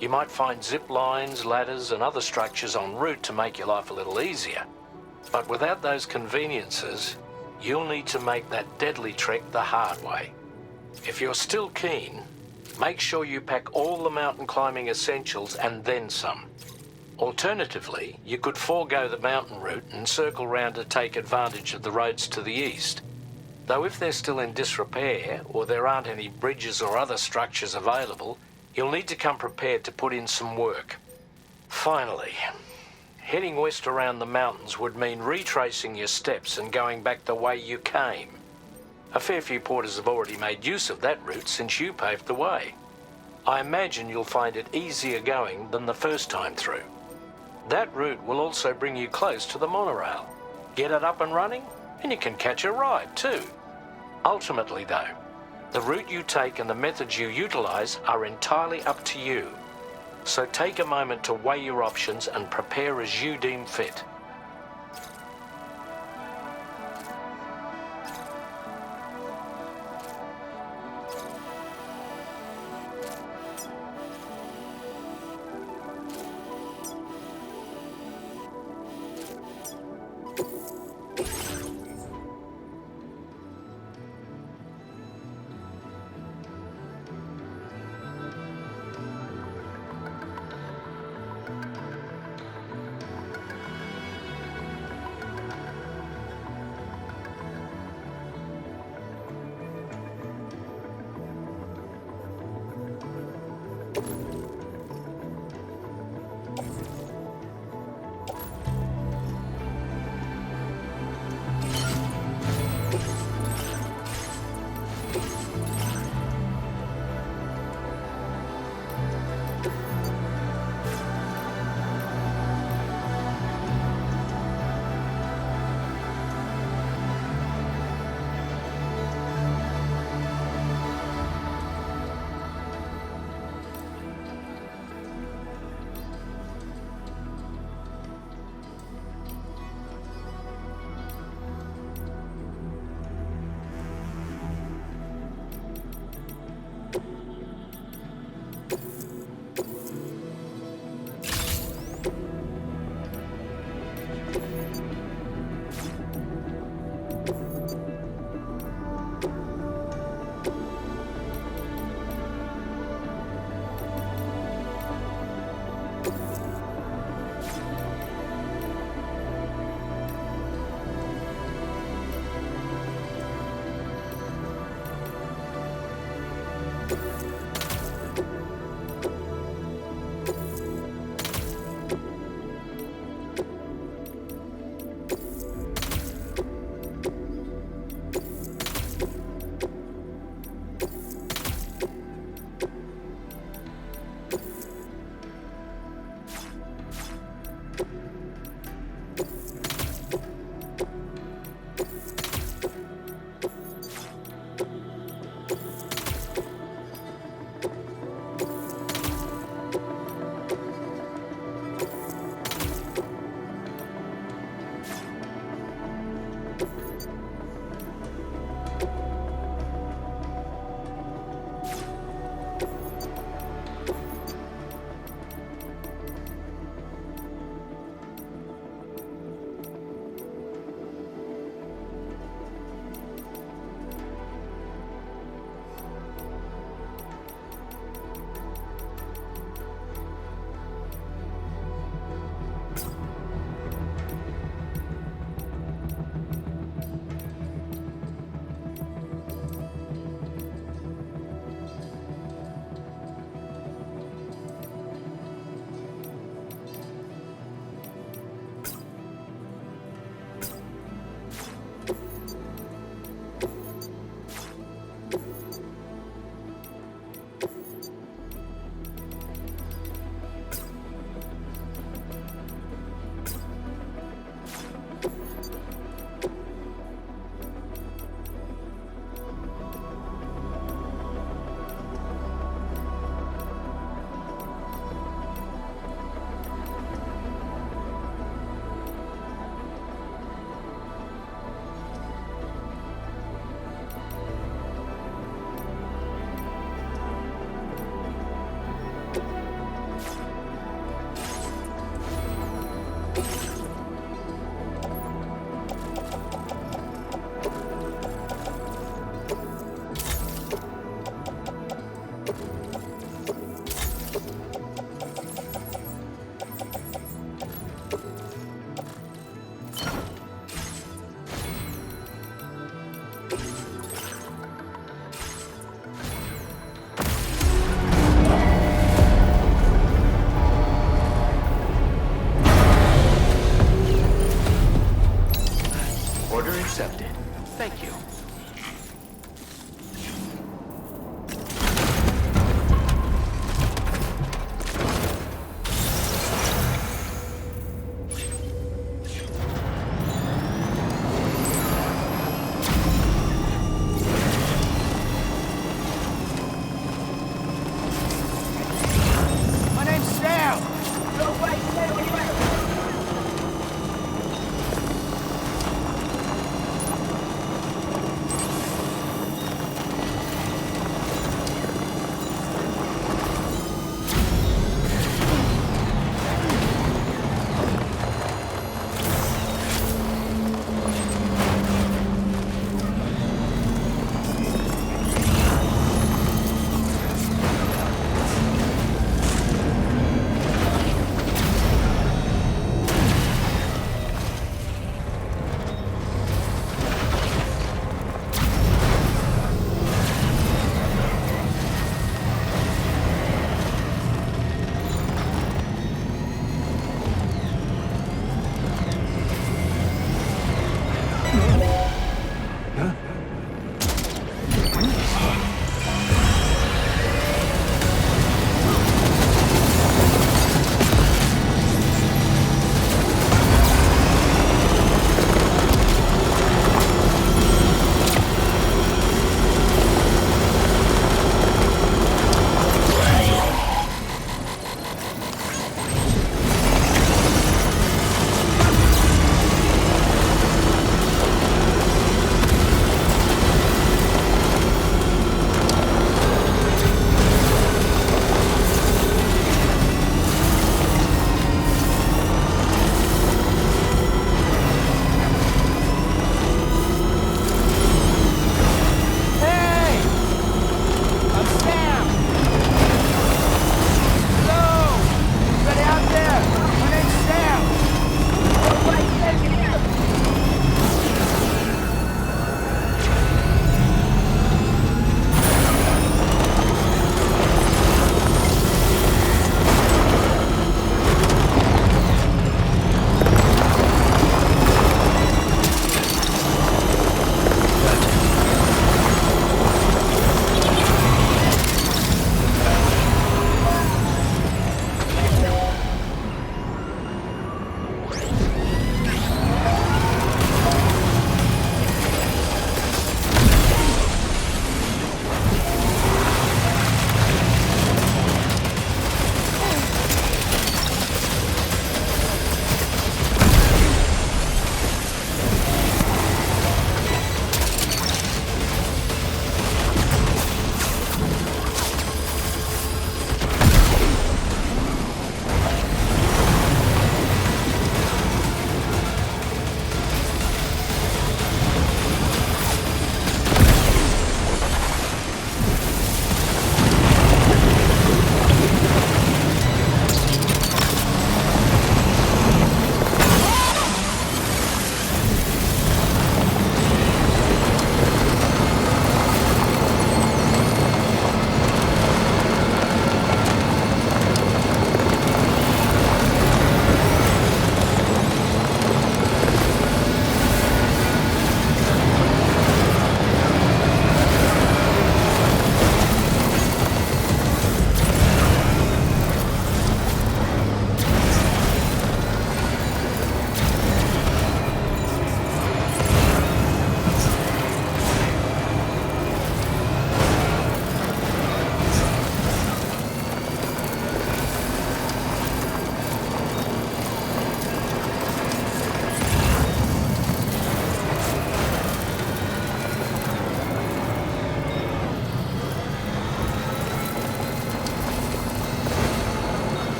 You might find zip lines, ladders, and other structures en route to make your life a little easier. But without those conveniences, you'll need to make that deadly trek the hard way. If you're still keen, make sure you pack all the mountain climbing essentials and then some. Alternatively, you could forego the mountain route and circle round to take advantage of the roads to the east. Though if they're still in disrepair, or there aren't any bridges or other structures available, you'll need to come prepared to put in some work. Finally, heading west around the mountains would mean retracing your steps and going back the way you came. A fair few porters have already made use of that route since you paved the way. I imagine you'll find it easier going than the first time through. That route will also bring you close to the monorail. Get it up and running, and you can catch a ride too. Ultimately though, the route you take and the methods you utilize are entirely up to you. So take a moment to weigh your options and prepare as you deem fit.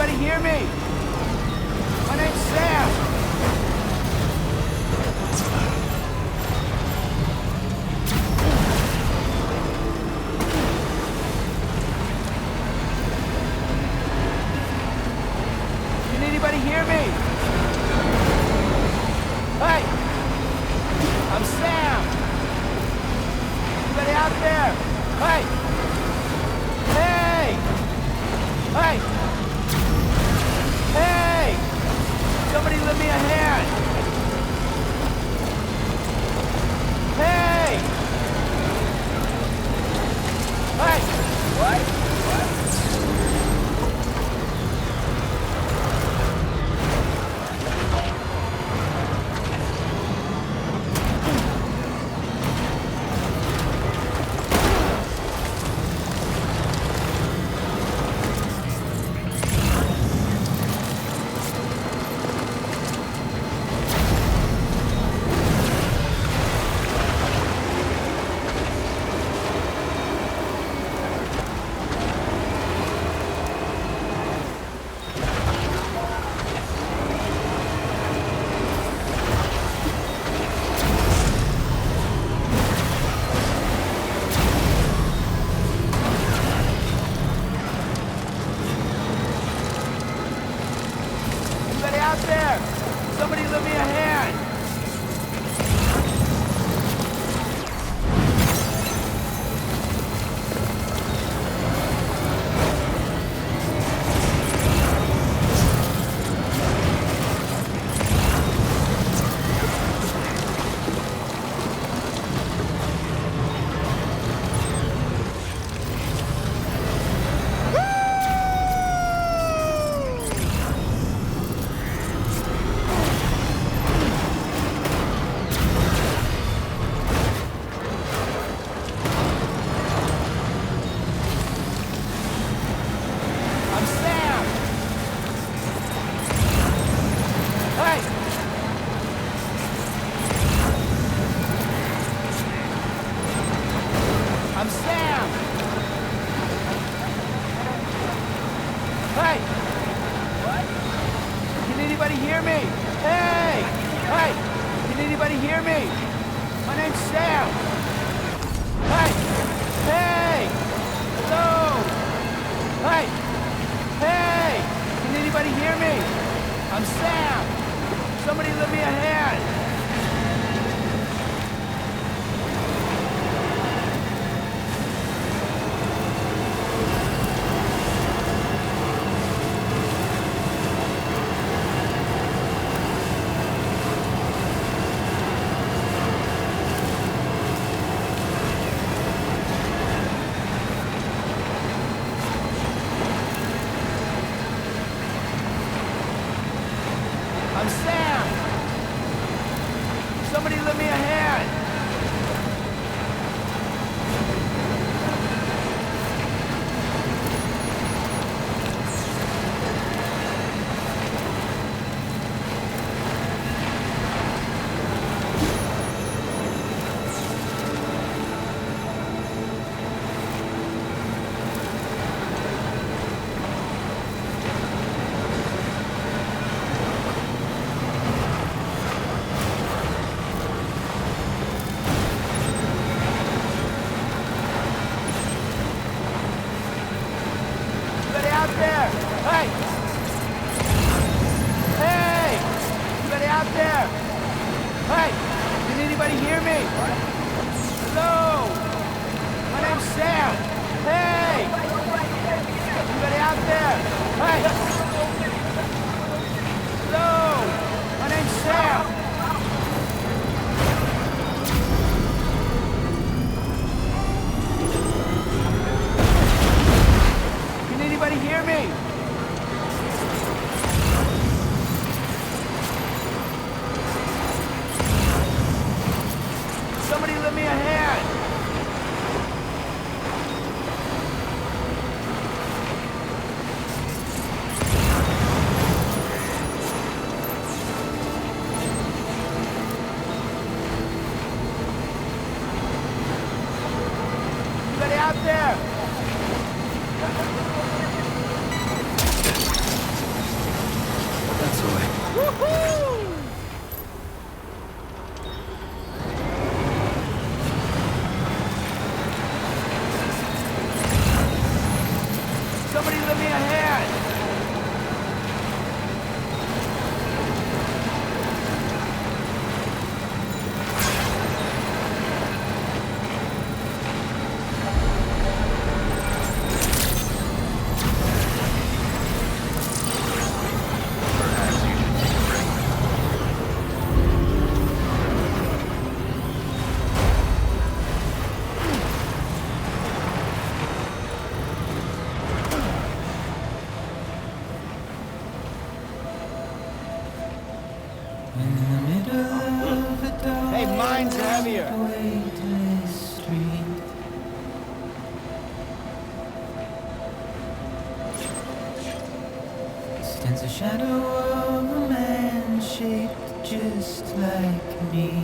anybody hear me? My name's Sam. Can anybody hear me? Hey! I'm Sam! Anybody out there? Hey! Hey! Hey! Hey! Somebody lend me a hand! Hey! Hey! What? Out there! Somebody lend me a hand! I'm Sam! Hey! What? Can anybody hear me? Hey! Hey! Can anybody hear me? My name's Sam! Hey! Hey! Hello! Hey! Hey! Can anybody hear me? I'm Sam! Somebody lend me a hand! I'm Sam! Somebody lend me a hand! Out there! Hey! Hey! Anybody out there? Hey! Can anybody hear me? Hello! My name's Sam! Hey! Anybody out there? Hey! Hello! My name's Sam! Can anybody hear me? Somebody lend me a hand. Hey, mine's heavier. Stands a shadow of a man shaped just like me.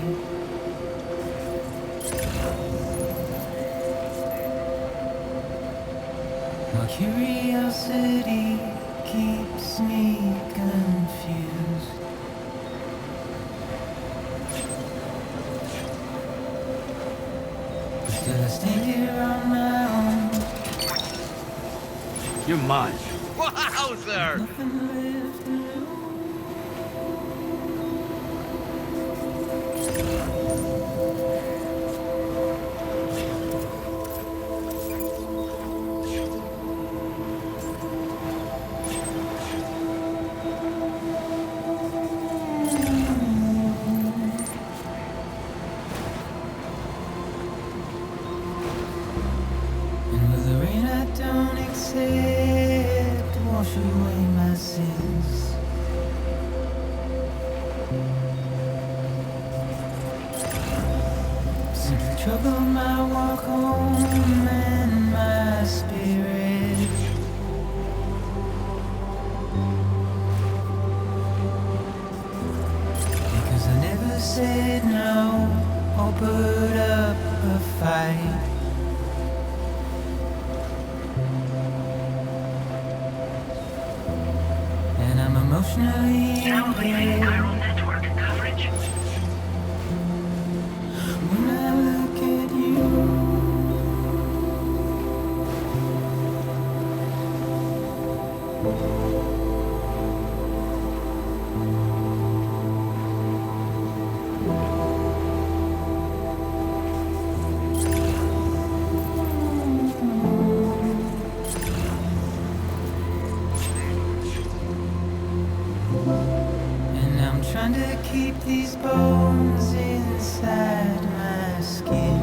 My curiosity keeps me confused. But still I stand here on my own. You're mine. Wowzer! Nothing left to lose. And with the rain I don't accept, wash away my sins. Simply trouble my walk home and my spirit. Because I never said no or put up a fight. And I'm emotionally Now leaving impaired. chiral network coverage. When I look at you, and I'm trying to keep these bones inside my skin.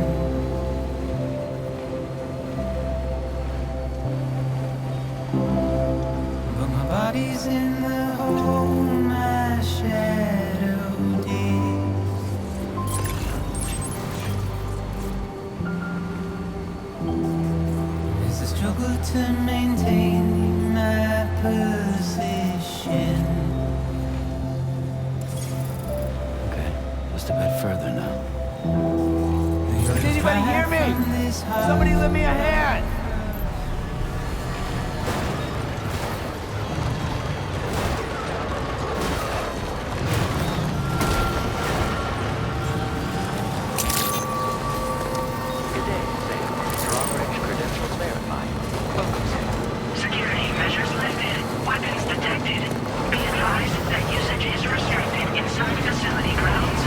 But my body's in the hole my shadow digs. It's a struggle to maintain my position. Okay, just a bit further now. Can anybody hear me? Somebody lend me a hand. Security measures lifted. Weapons detected. Be advised that usage is restricted inside facility grounds.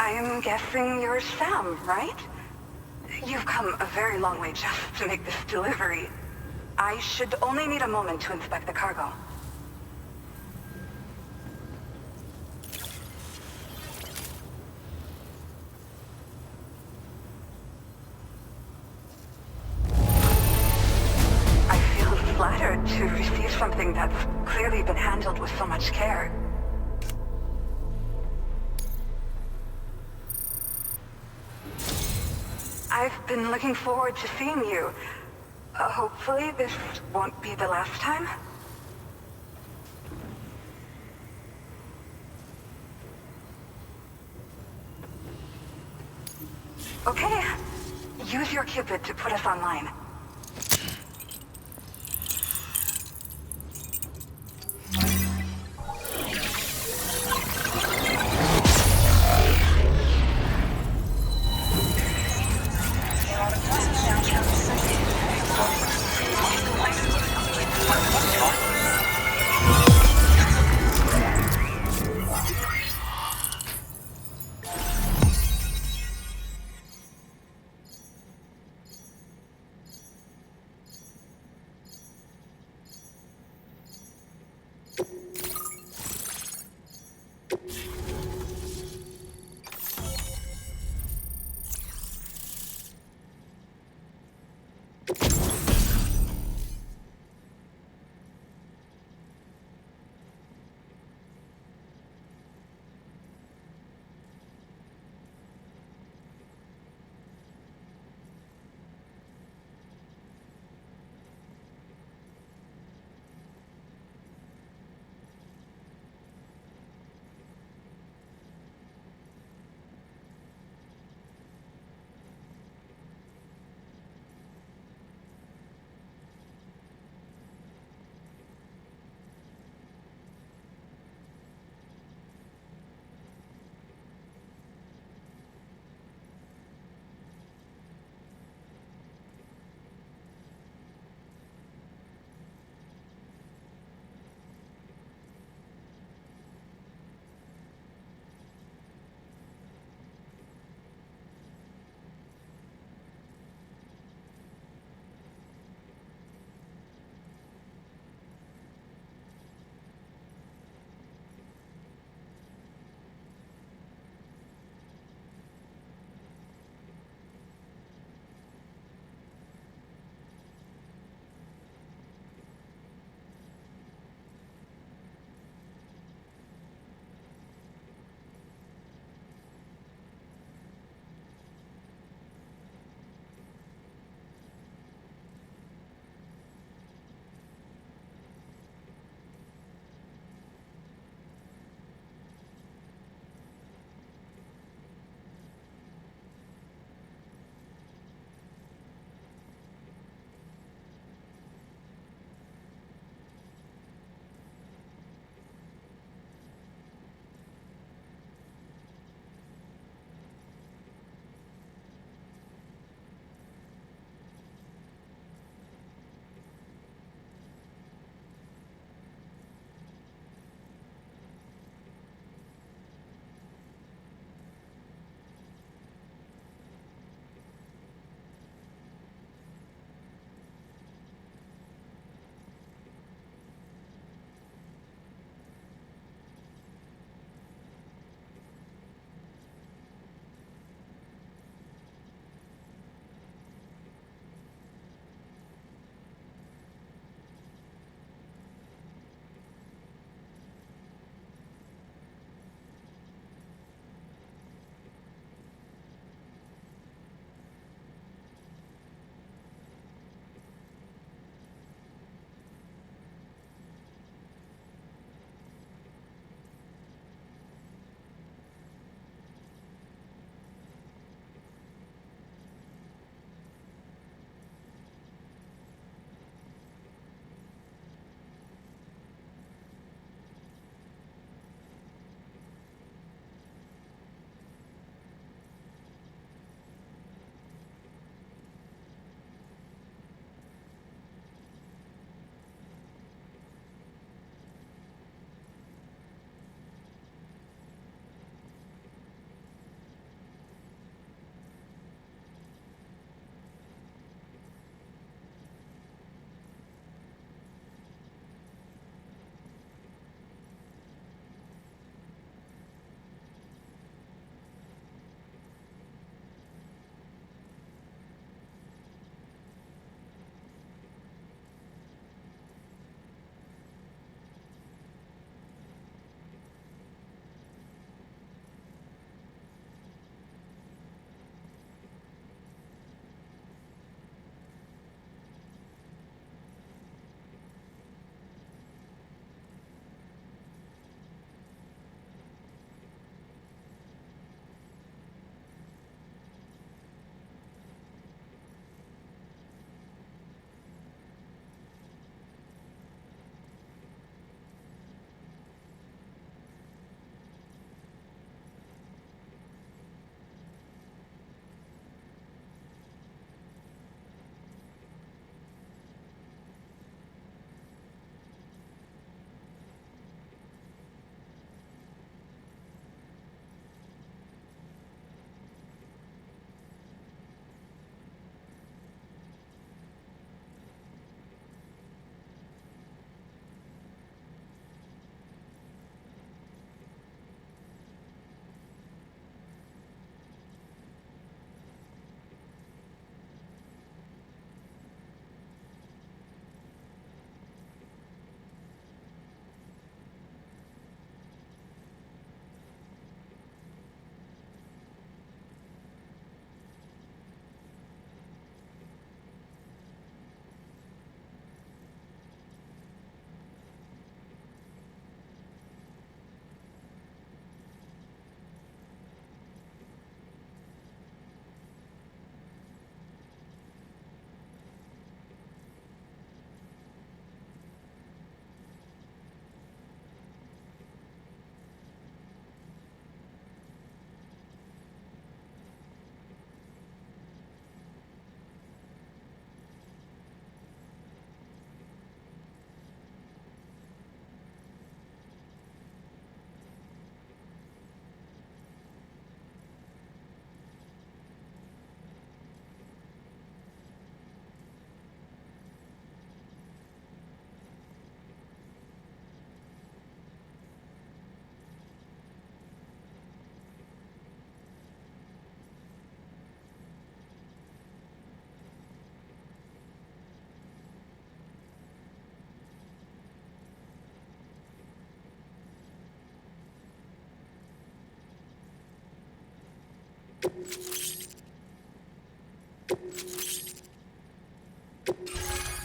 I'm guessing you're Sam, right? You've come a very long way just to make this delivery. I should only need a moment to inspect the cargo. I feel flattered to receive something that's clearly been handled with so much care. I've been looking forward to seeing you. Hopefully this won't be the last time. Okay. Use your Cupid to put us online.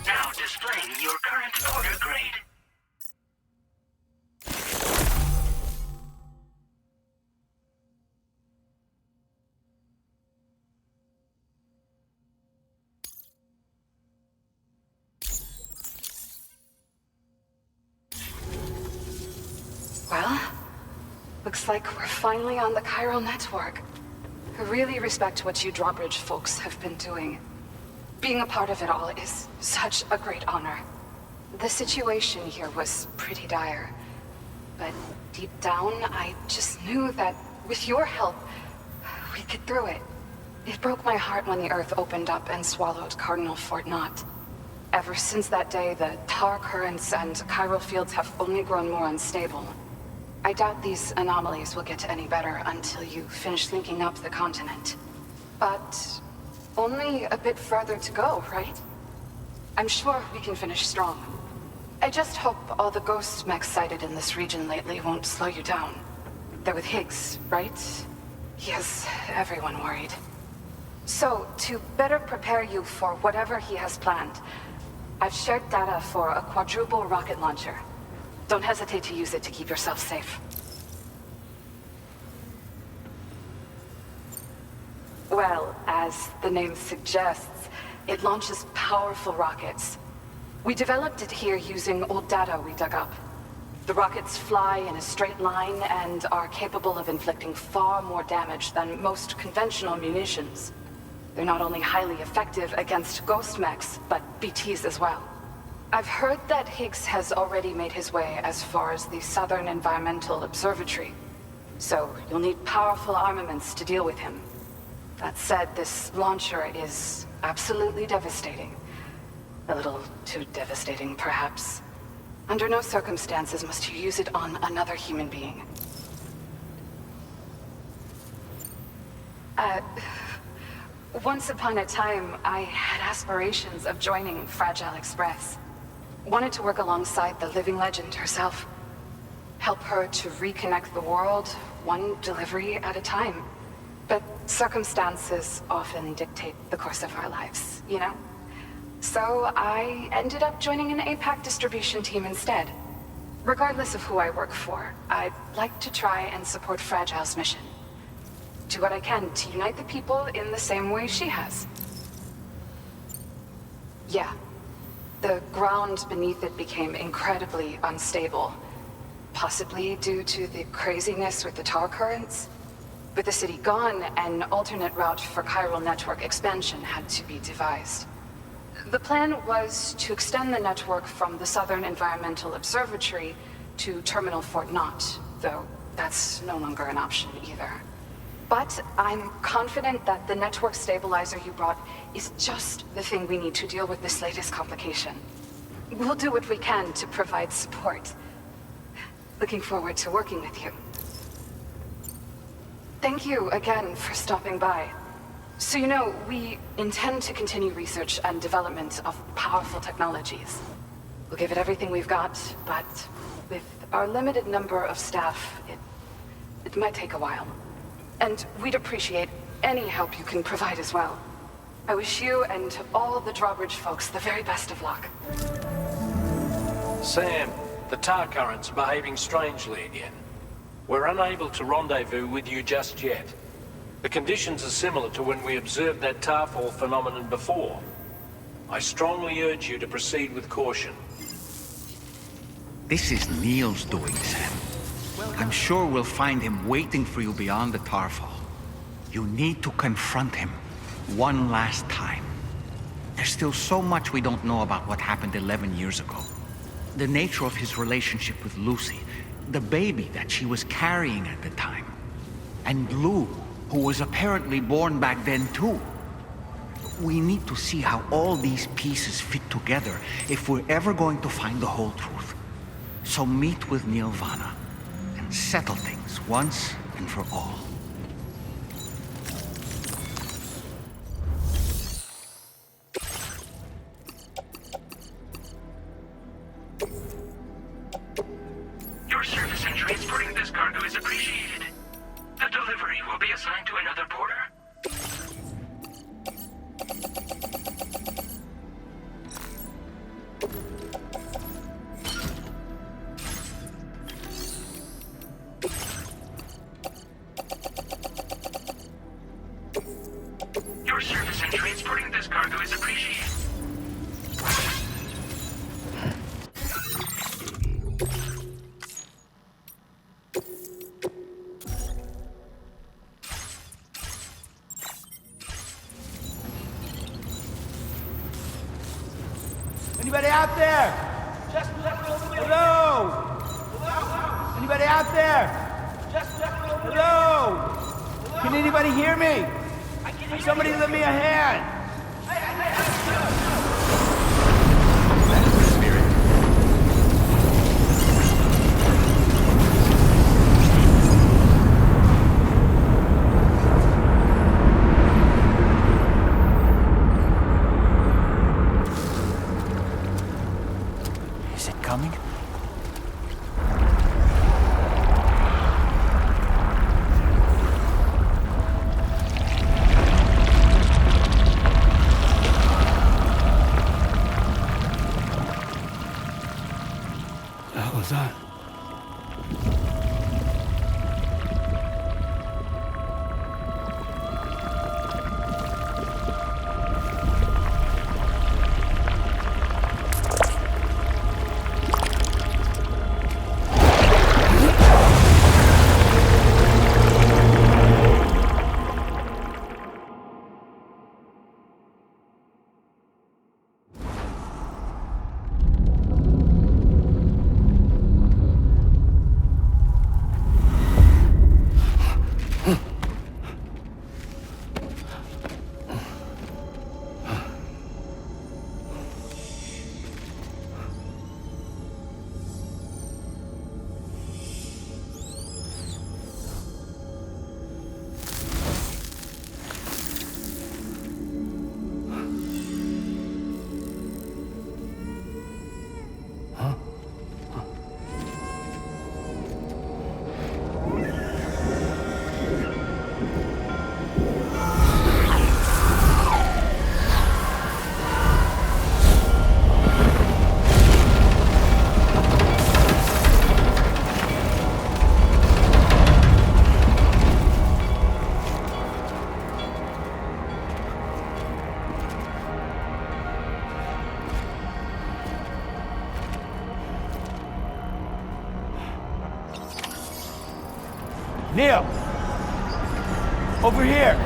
Now displaying your current order grade. Well, looks like we're finally on the chiral network. I really respect what you drawbridge folks have been doing. Being a part of it all is such a great honor. The situation here was pretty dire, but deep down, I just knew that with your help, we'd get through it. It broke my heart when the Earth opened up and swallowed Cardinal Fort Knott. Ever since that day, the tar currents and chiral fields have only grown more unstable. I doubt these anomalies will get any better until you finish linking up the continent. But only a bit further to go, right? I'm sure we can finish strong. I just hope all the ghost mechs sighted in this region lately won't slow you down. They're with Higgs, right? He has everyone worried. So, to better prepare you for whatever he has planned, I've shared data for a quadruple rocket launcher. Don't hesitate to use it to keep yourself safe. Well, as the name suggests, it launches powerful rockets. We developed it here using old data we dug up. The rockets fly in a straight line and are capable of inflicting far more damage than most conventional munitions. They're not only highly effective against ghost mechs, but BTs as well. I've heard that Higgs has already made his way as far as the Southern Environmental Observatory, so you'll need powerful armaments to deal with him. That said, this launcher is absolutely devastating. A little too devastating, perhaps. Under no circumstances must you use it on another human being. Once upon a time, I had aspirations of joining Fragile Express. Wanted to work alongside the living legend herself. Help her to reconnect the world, one delivery at a time. But circumstances often dictate the course of our lives, you know? So I ended up joining an APAC distribution team instead. Regardless of who I work for, I'd like to try and support Fragile's mission. Do what I can to unite the people in the same way she has. Yeah. The ground beneath it became incredibly unstable, possibly due to the craziness with the tar currents. With the city gone, an alternate route for chiral network expansion had to be devised. The plan was to extend the network from the Southern Environmental Observatory to Terminal Fort Knott, though that's no longer an option either. But I'm confident that the network stabilizer you brought is just the thing we need to deal with this latest complication. We'll do what we can to provide support. Looking forward to working with you. Thank you again for stopping by. So you know, we intend to continue research and development of powerful technologies. We'll give it everything we've got, but with our limited number of staff, it might take a while. And we'd appreciate any help you can provide as well. I wish you and all the drawbridge folks the very best of luck. Sam, the tar currents are behaving strangely again. We're unable to rendezvous with you just yet. The conditions are similar to when we observed that tarfall phenomenon before. I strongly urge you to proceed with caution. This is Neil's doing, Sam. I'm sure we'll find him waiting for you beyond the tarfall. You need to confront him one last time. There's still so much we don't know about what happened 11 years ago. The nature of his relationship with Lucy, the baby that she was carrying at the time, and Lou, who was apparently born back then too. We need to see how all these pieces fit together if we're ever going to find the whole truth. So meet with Neil Vanna and settle things once and for all. Your service in transporting this cargo is appreciated. The delivery will be assigned to another porter. Anybody out there? Hello? Anybody out there? Hello? Can anybody hear me? Somebody lend me a hand. Is it coming? The hell was that? Neil! Over here!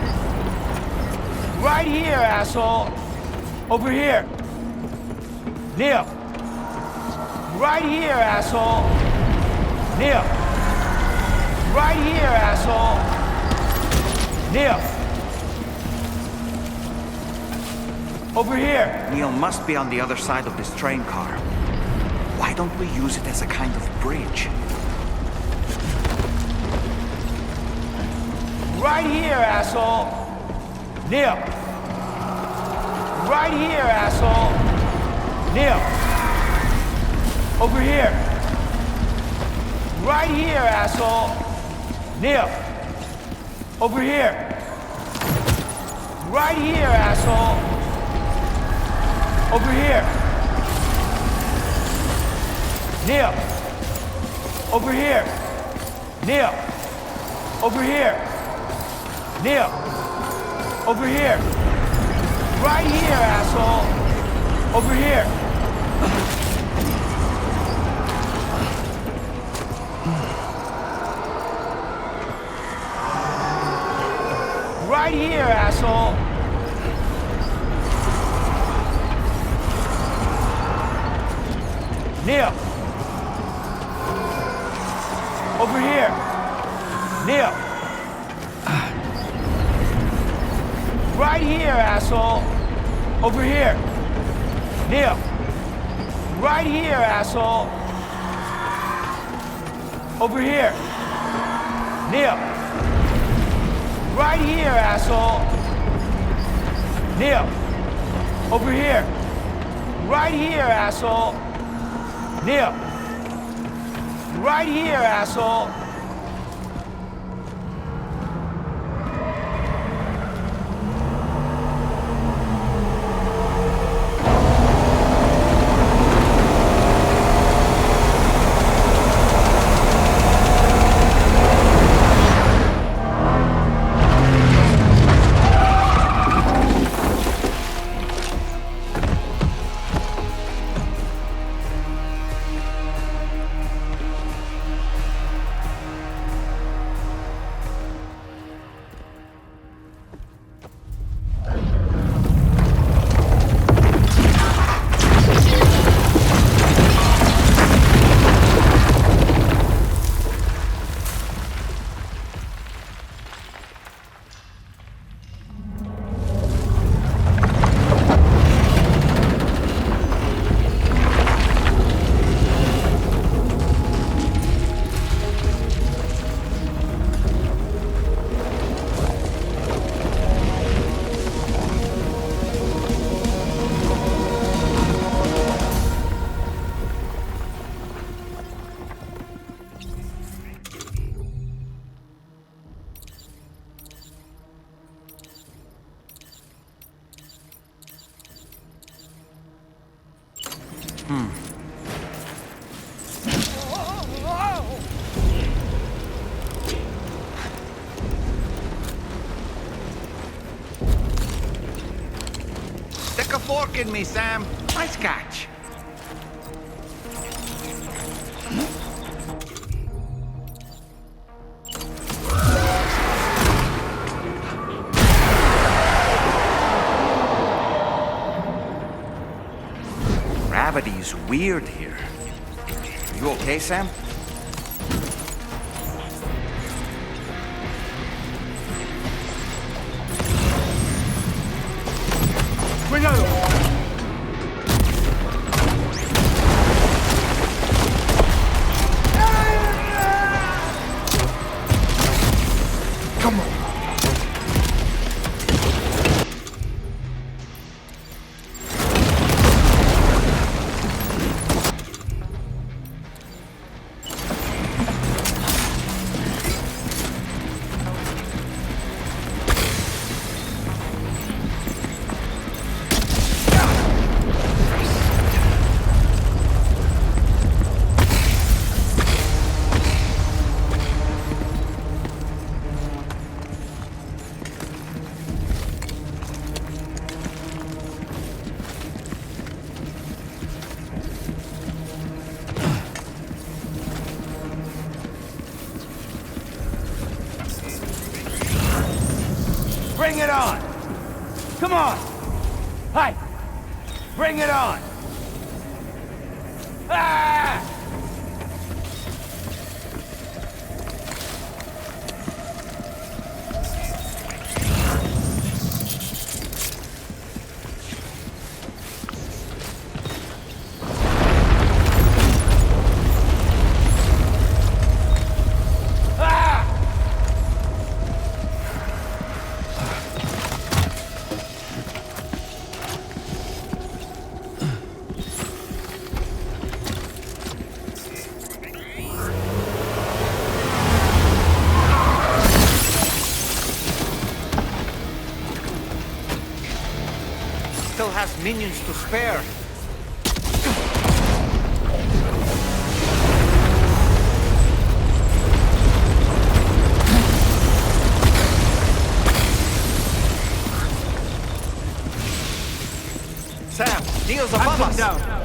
Right here, asshole! Over here! Neil! Right here, asshole! Neil! Right here, asshole! Neil! Over here! Neil must be on the other side of this train car. Why don't we use it as a kind of bridge? Right here, asshole! Neil! Right here, asshole! Neil! Over here! Right here, asshole! Neil! Over here! Right here, asshole! Over here! Neil! Over here! Neil! Over here! Neil! Over here! Right here, asshole! Over here! Right here, asshole! Neil! Over here! Neil! Right here, asshole! Over here! Neil! Right here, asshole! Over here! Neil! Right here, asshole! Neil! Over here! Right here, asshole! Neil! Right here, asshole! Stick a fork in me, Sam. Nice catch. Gravity's weird here. You okay, Sam? Cuidado! Come on. Bring it on! Come on! Hi! Bring it on! Ah! Still has minions to spare. Sam, Neil's above us. Down.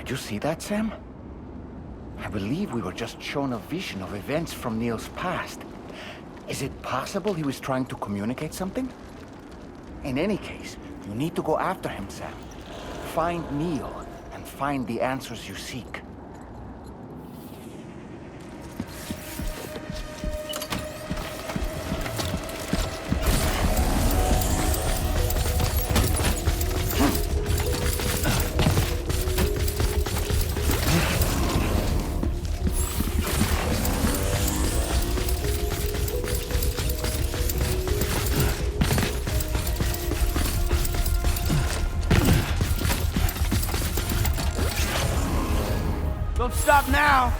Did you see that, Sam? I believe we were just shown a vision of events from Neil's past. Is it possible he was trying to communicate something? In any case, you need to go after him, Sam. Find Neil, and find the answers you seek. Don't stop now!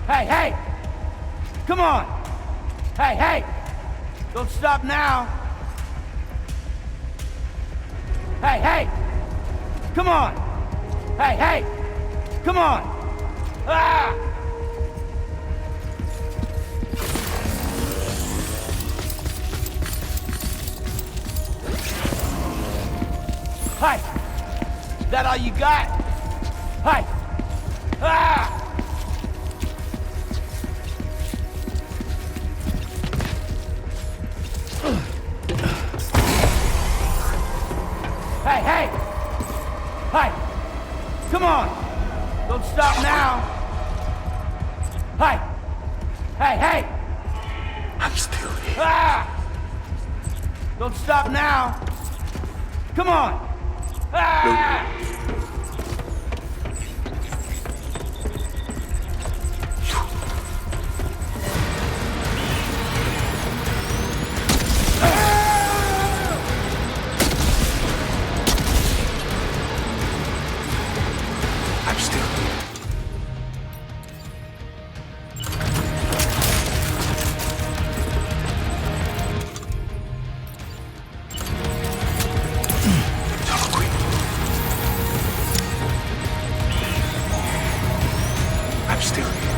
Hey, hey! Come on! Hey, hey! Don't stop now! Hey, hey! Come on! Hey, hey! Come on! Ah! Hey! Is that all you got? Hey! Ah! Hey, hey! Hey! Come on! Don't stop now! Hey! Hey, hey! I'm still here. Ah! Don't stop now! Come on! Ah! I'm still here. I'm still here.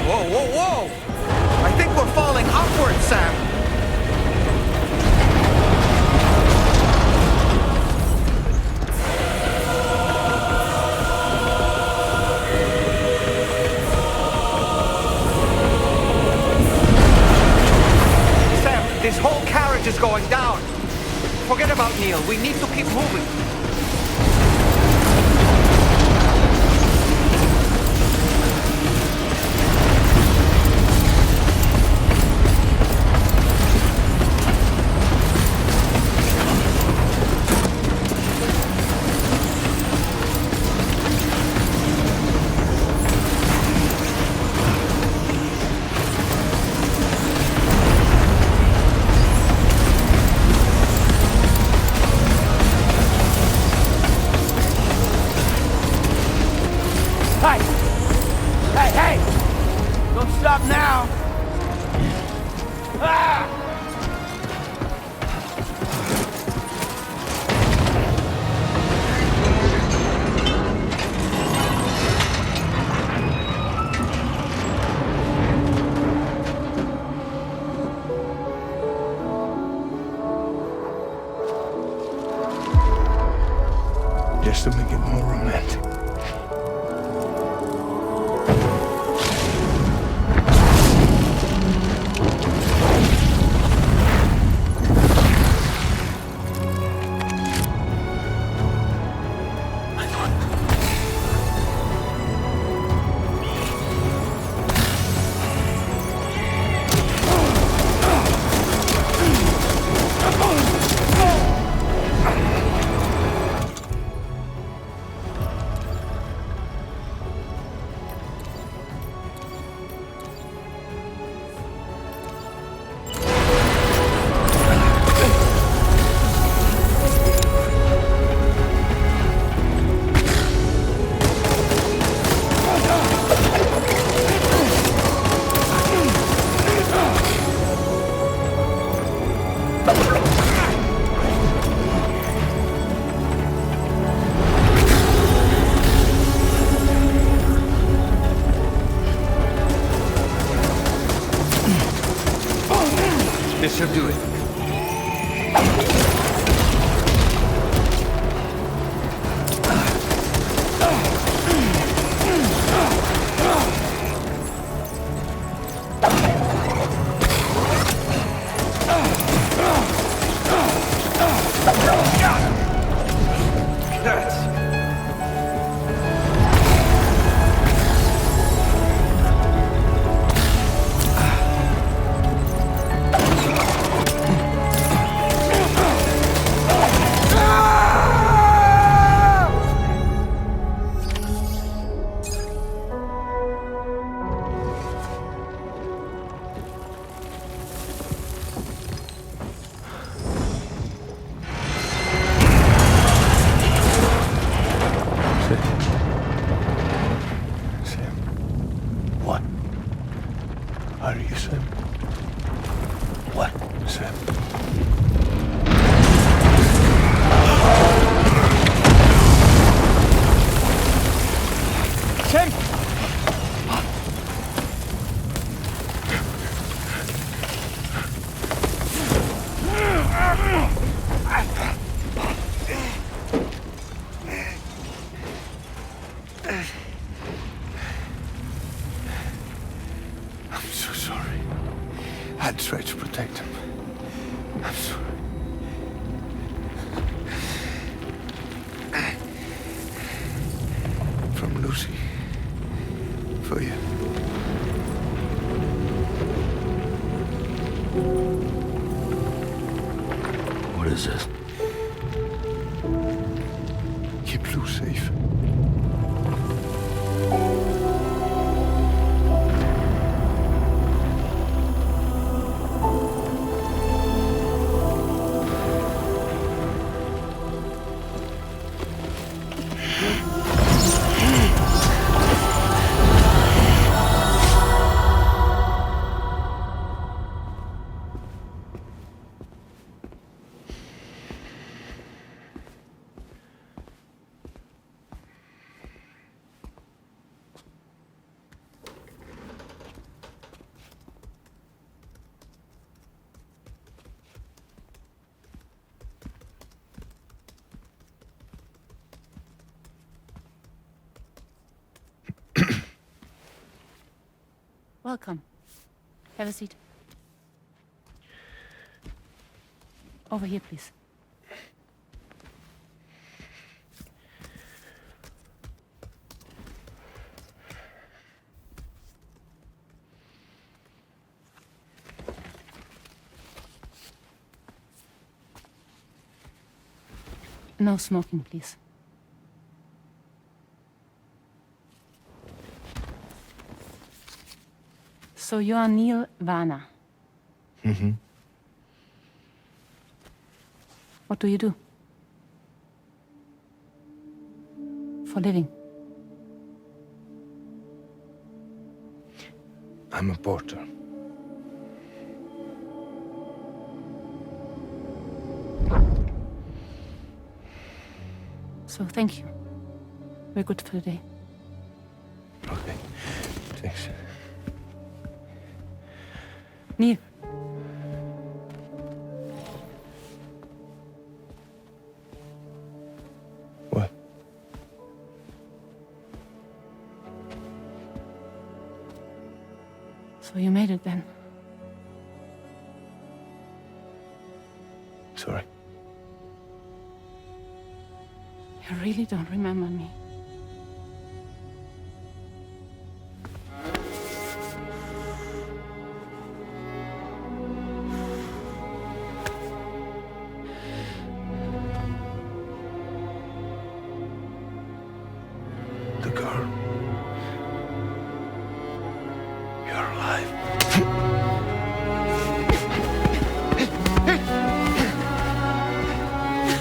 Whoa! I think we're falling upward, Sam! Sam, this whole carriage is going down! Forget about Neil, we need to keep moving. Hey! Hey, hey! Don't stop now! Ah! Just to make it more romantic. This should do it. What? Are you Sam? What, Sam? Sam! I'm so sorry. I tried to protect him. I'm sorry. From Lucy. For you. What is this? Keep Lou safe. Welcome. Have a seat. Over here, please. No smoking, please. So you are Neil Varner. Mm-hmm. What do you do? For living? I'm a porter. So thank you. We're good for the day. Okay. Thanks. Neil. What? So you made it then? Sorry. You really don't remember me. The girl. You're alive.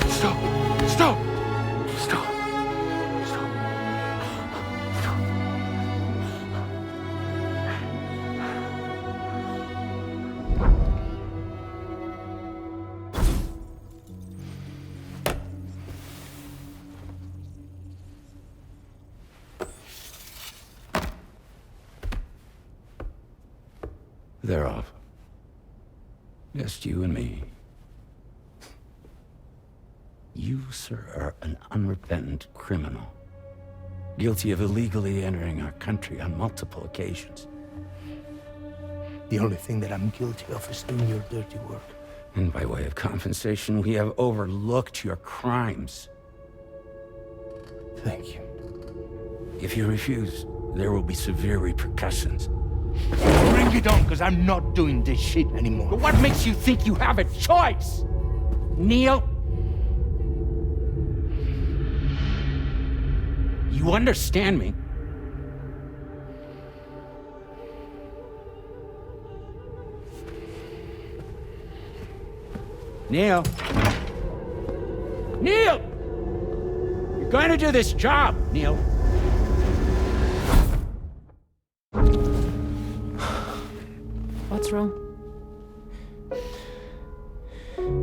Stop! Stop! Stop! Stop! Stop! They're off. Just you and me. You, sir, are an unrepentant criminal. Guilty of illegally entering our country on multiple occasions. The only thing that I'm guilty of is doing your dirty work. And by way of compensation, we have overlooked your crimes. Thank you. If you refuse, there will be severe repercussions. Bring it on, because I'm not doing this shit anymore. But what makes you think you have a choice? Neil? You understand me? Neil? Neil! You're going to do this job, Neil. What's wrong?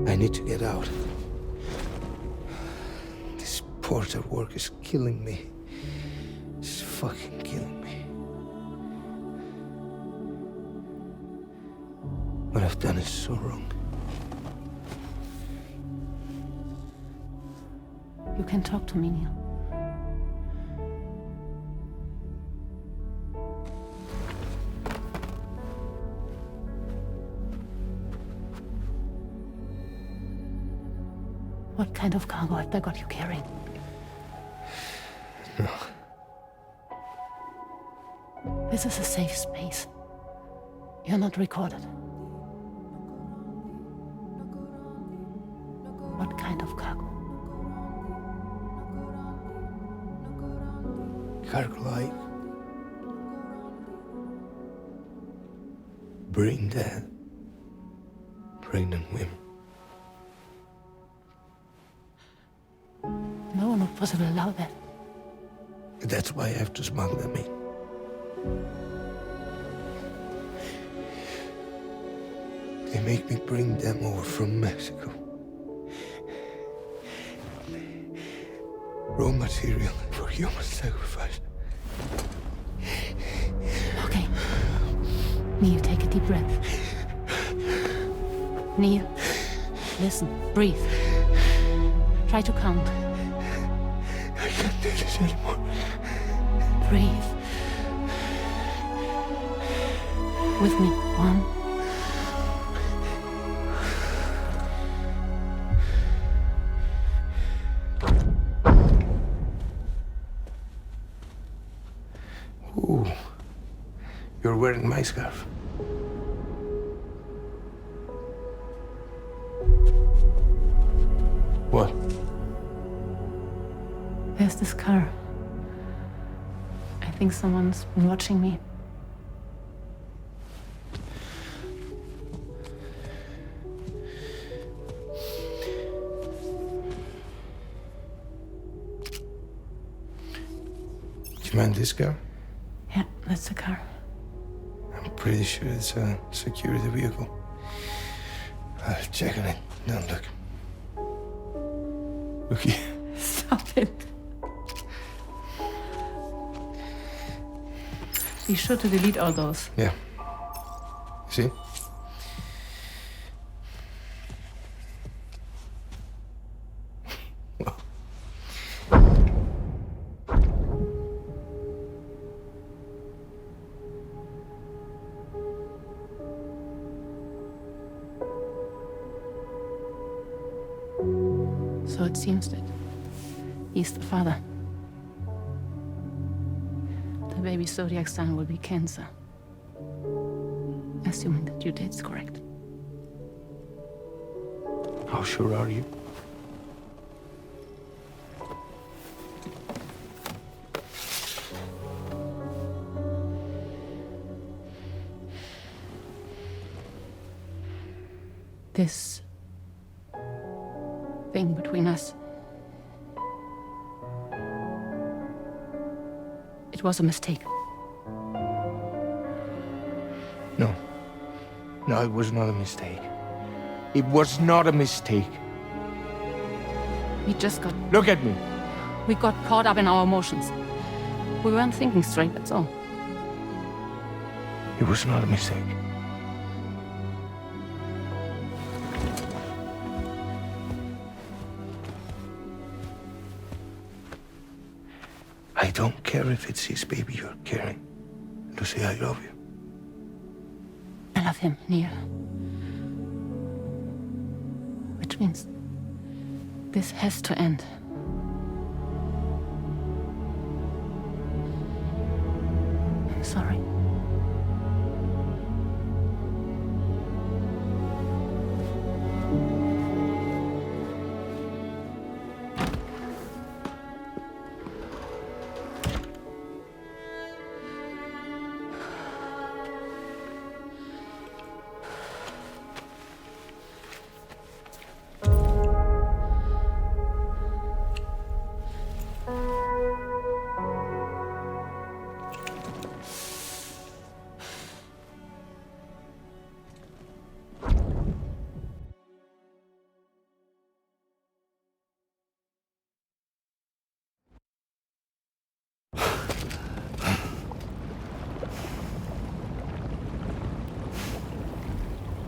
I need to get out. This porter work is killing me. It's fucking killing me. What I've done is so wrong. You can talk to me, Neil. What kind of cargo have they got you carrying? No. This is a safe space. You're not recorded. What kind of cargo? Cargo like brain dead, pregnant women. No one would possibly allow that. That's why I have to smuggle them in. They make me bring them over from Mexico. Raw material for human sacrifice. Okay. Neil, take a deep breath. Neil, listen, breathe. Try to count. I can't do this anymore. Breathe. With me. 1. Ooh, you're wearing my scarf. What? There's this car. I think someone's been watching me. Do you mind this car? Yeah, that's the car. I'm Pretty sure it's a security vehicle. Checking it. Now look. Look here. Stop it. Be sure to delete all those. Yeah. See? So it seems that he's the father. The baby zodiac sign will be Cancer. Assuming that due date's correct. How sure are you? This thing between us. It was a mistake. No. No, it was not a mistake. It was not a mistake. We just got... Look at me. We got caught up in our emotions. We weren't thinking straight, that's all. It was not a mistake. I don't care if it's his baby you're carrying. Lucy, I love you. I love him, Neil. Which means this has to end. I'm sorry.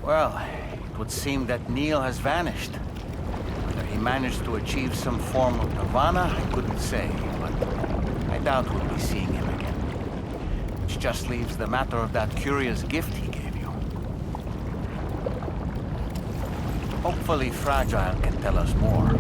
Well, it would seem that Neil has vanished. Whether he managed to achieve some form of nirvana, I couldn't say, but I doubt we'll be seeing him again. Which just leaves the matter of that curious gift he gave you. Hopefully Fragile can tell us more.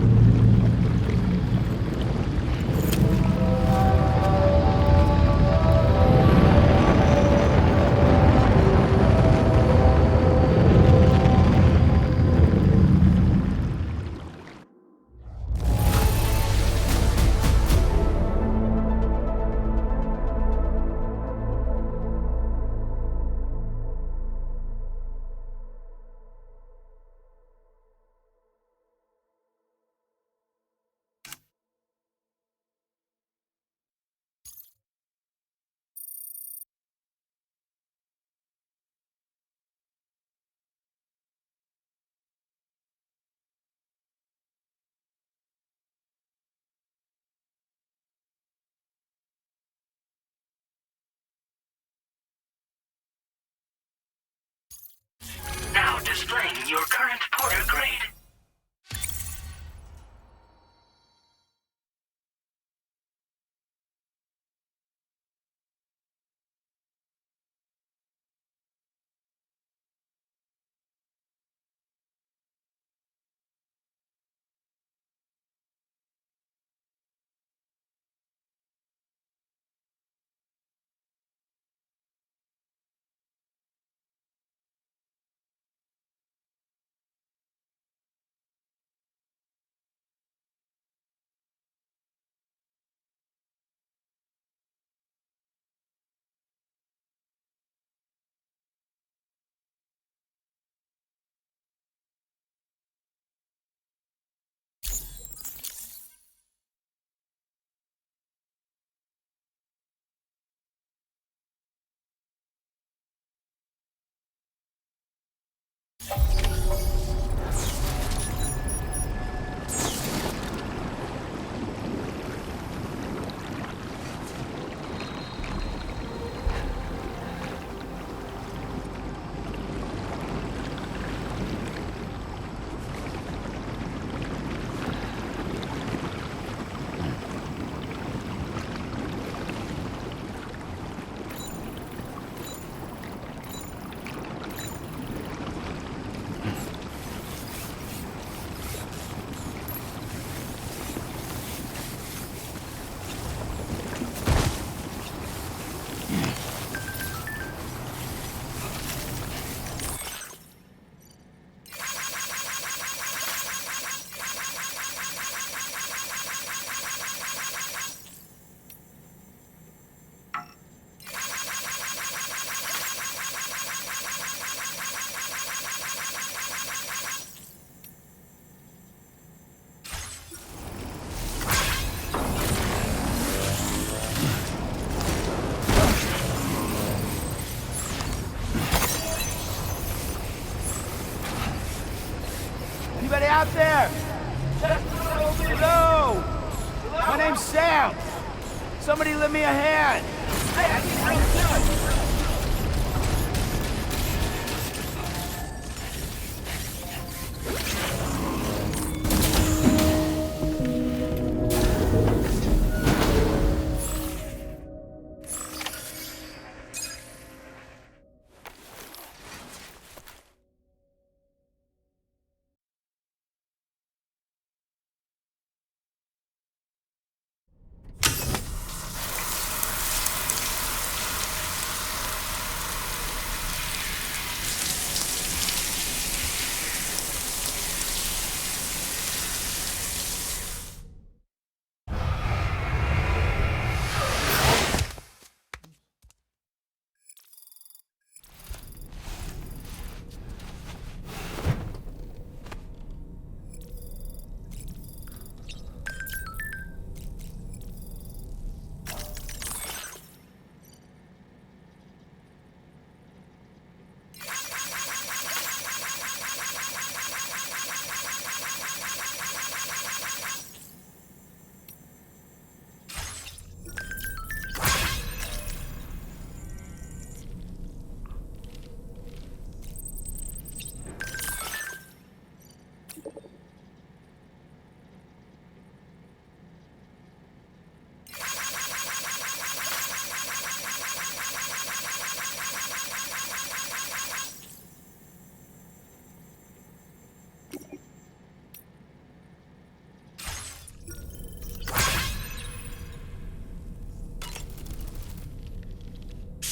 Now displaying your current porter grade. out there? Hello! My name's Sam. Somebody lend me a hand.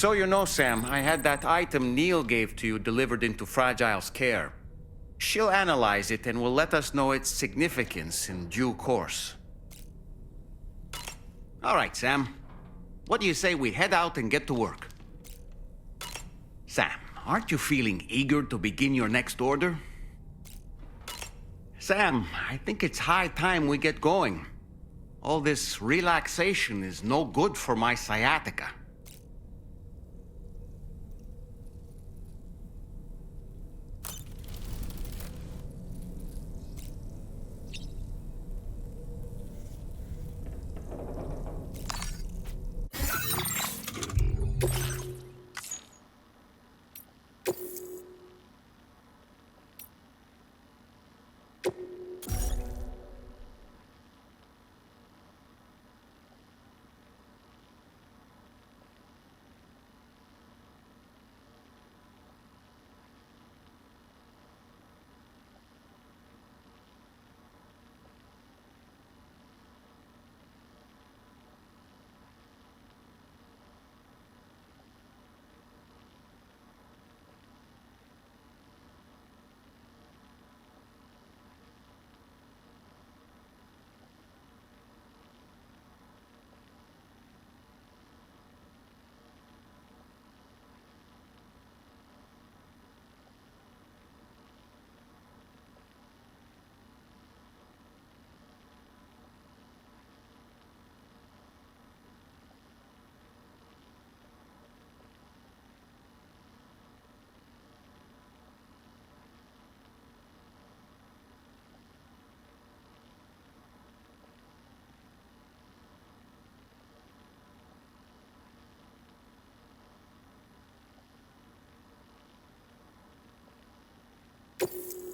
So you know, Sam, I had that item Neil gave to you delivered into Fragile's care. She'll analyze it and will let us know its significance in due course. All right, Sam. What do you say we head out and get to work? Sam, aren't you feeling eager to begin your next order? Sam, I think it's high time we get going. All this relaxation is no good for my sciatica. You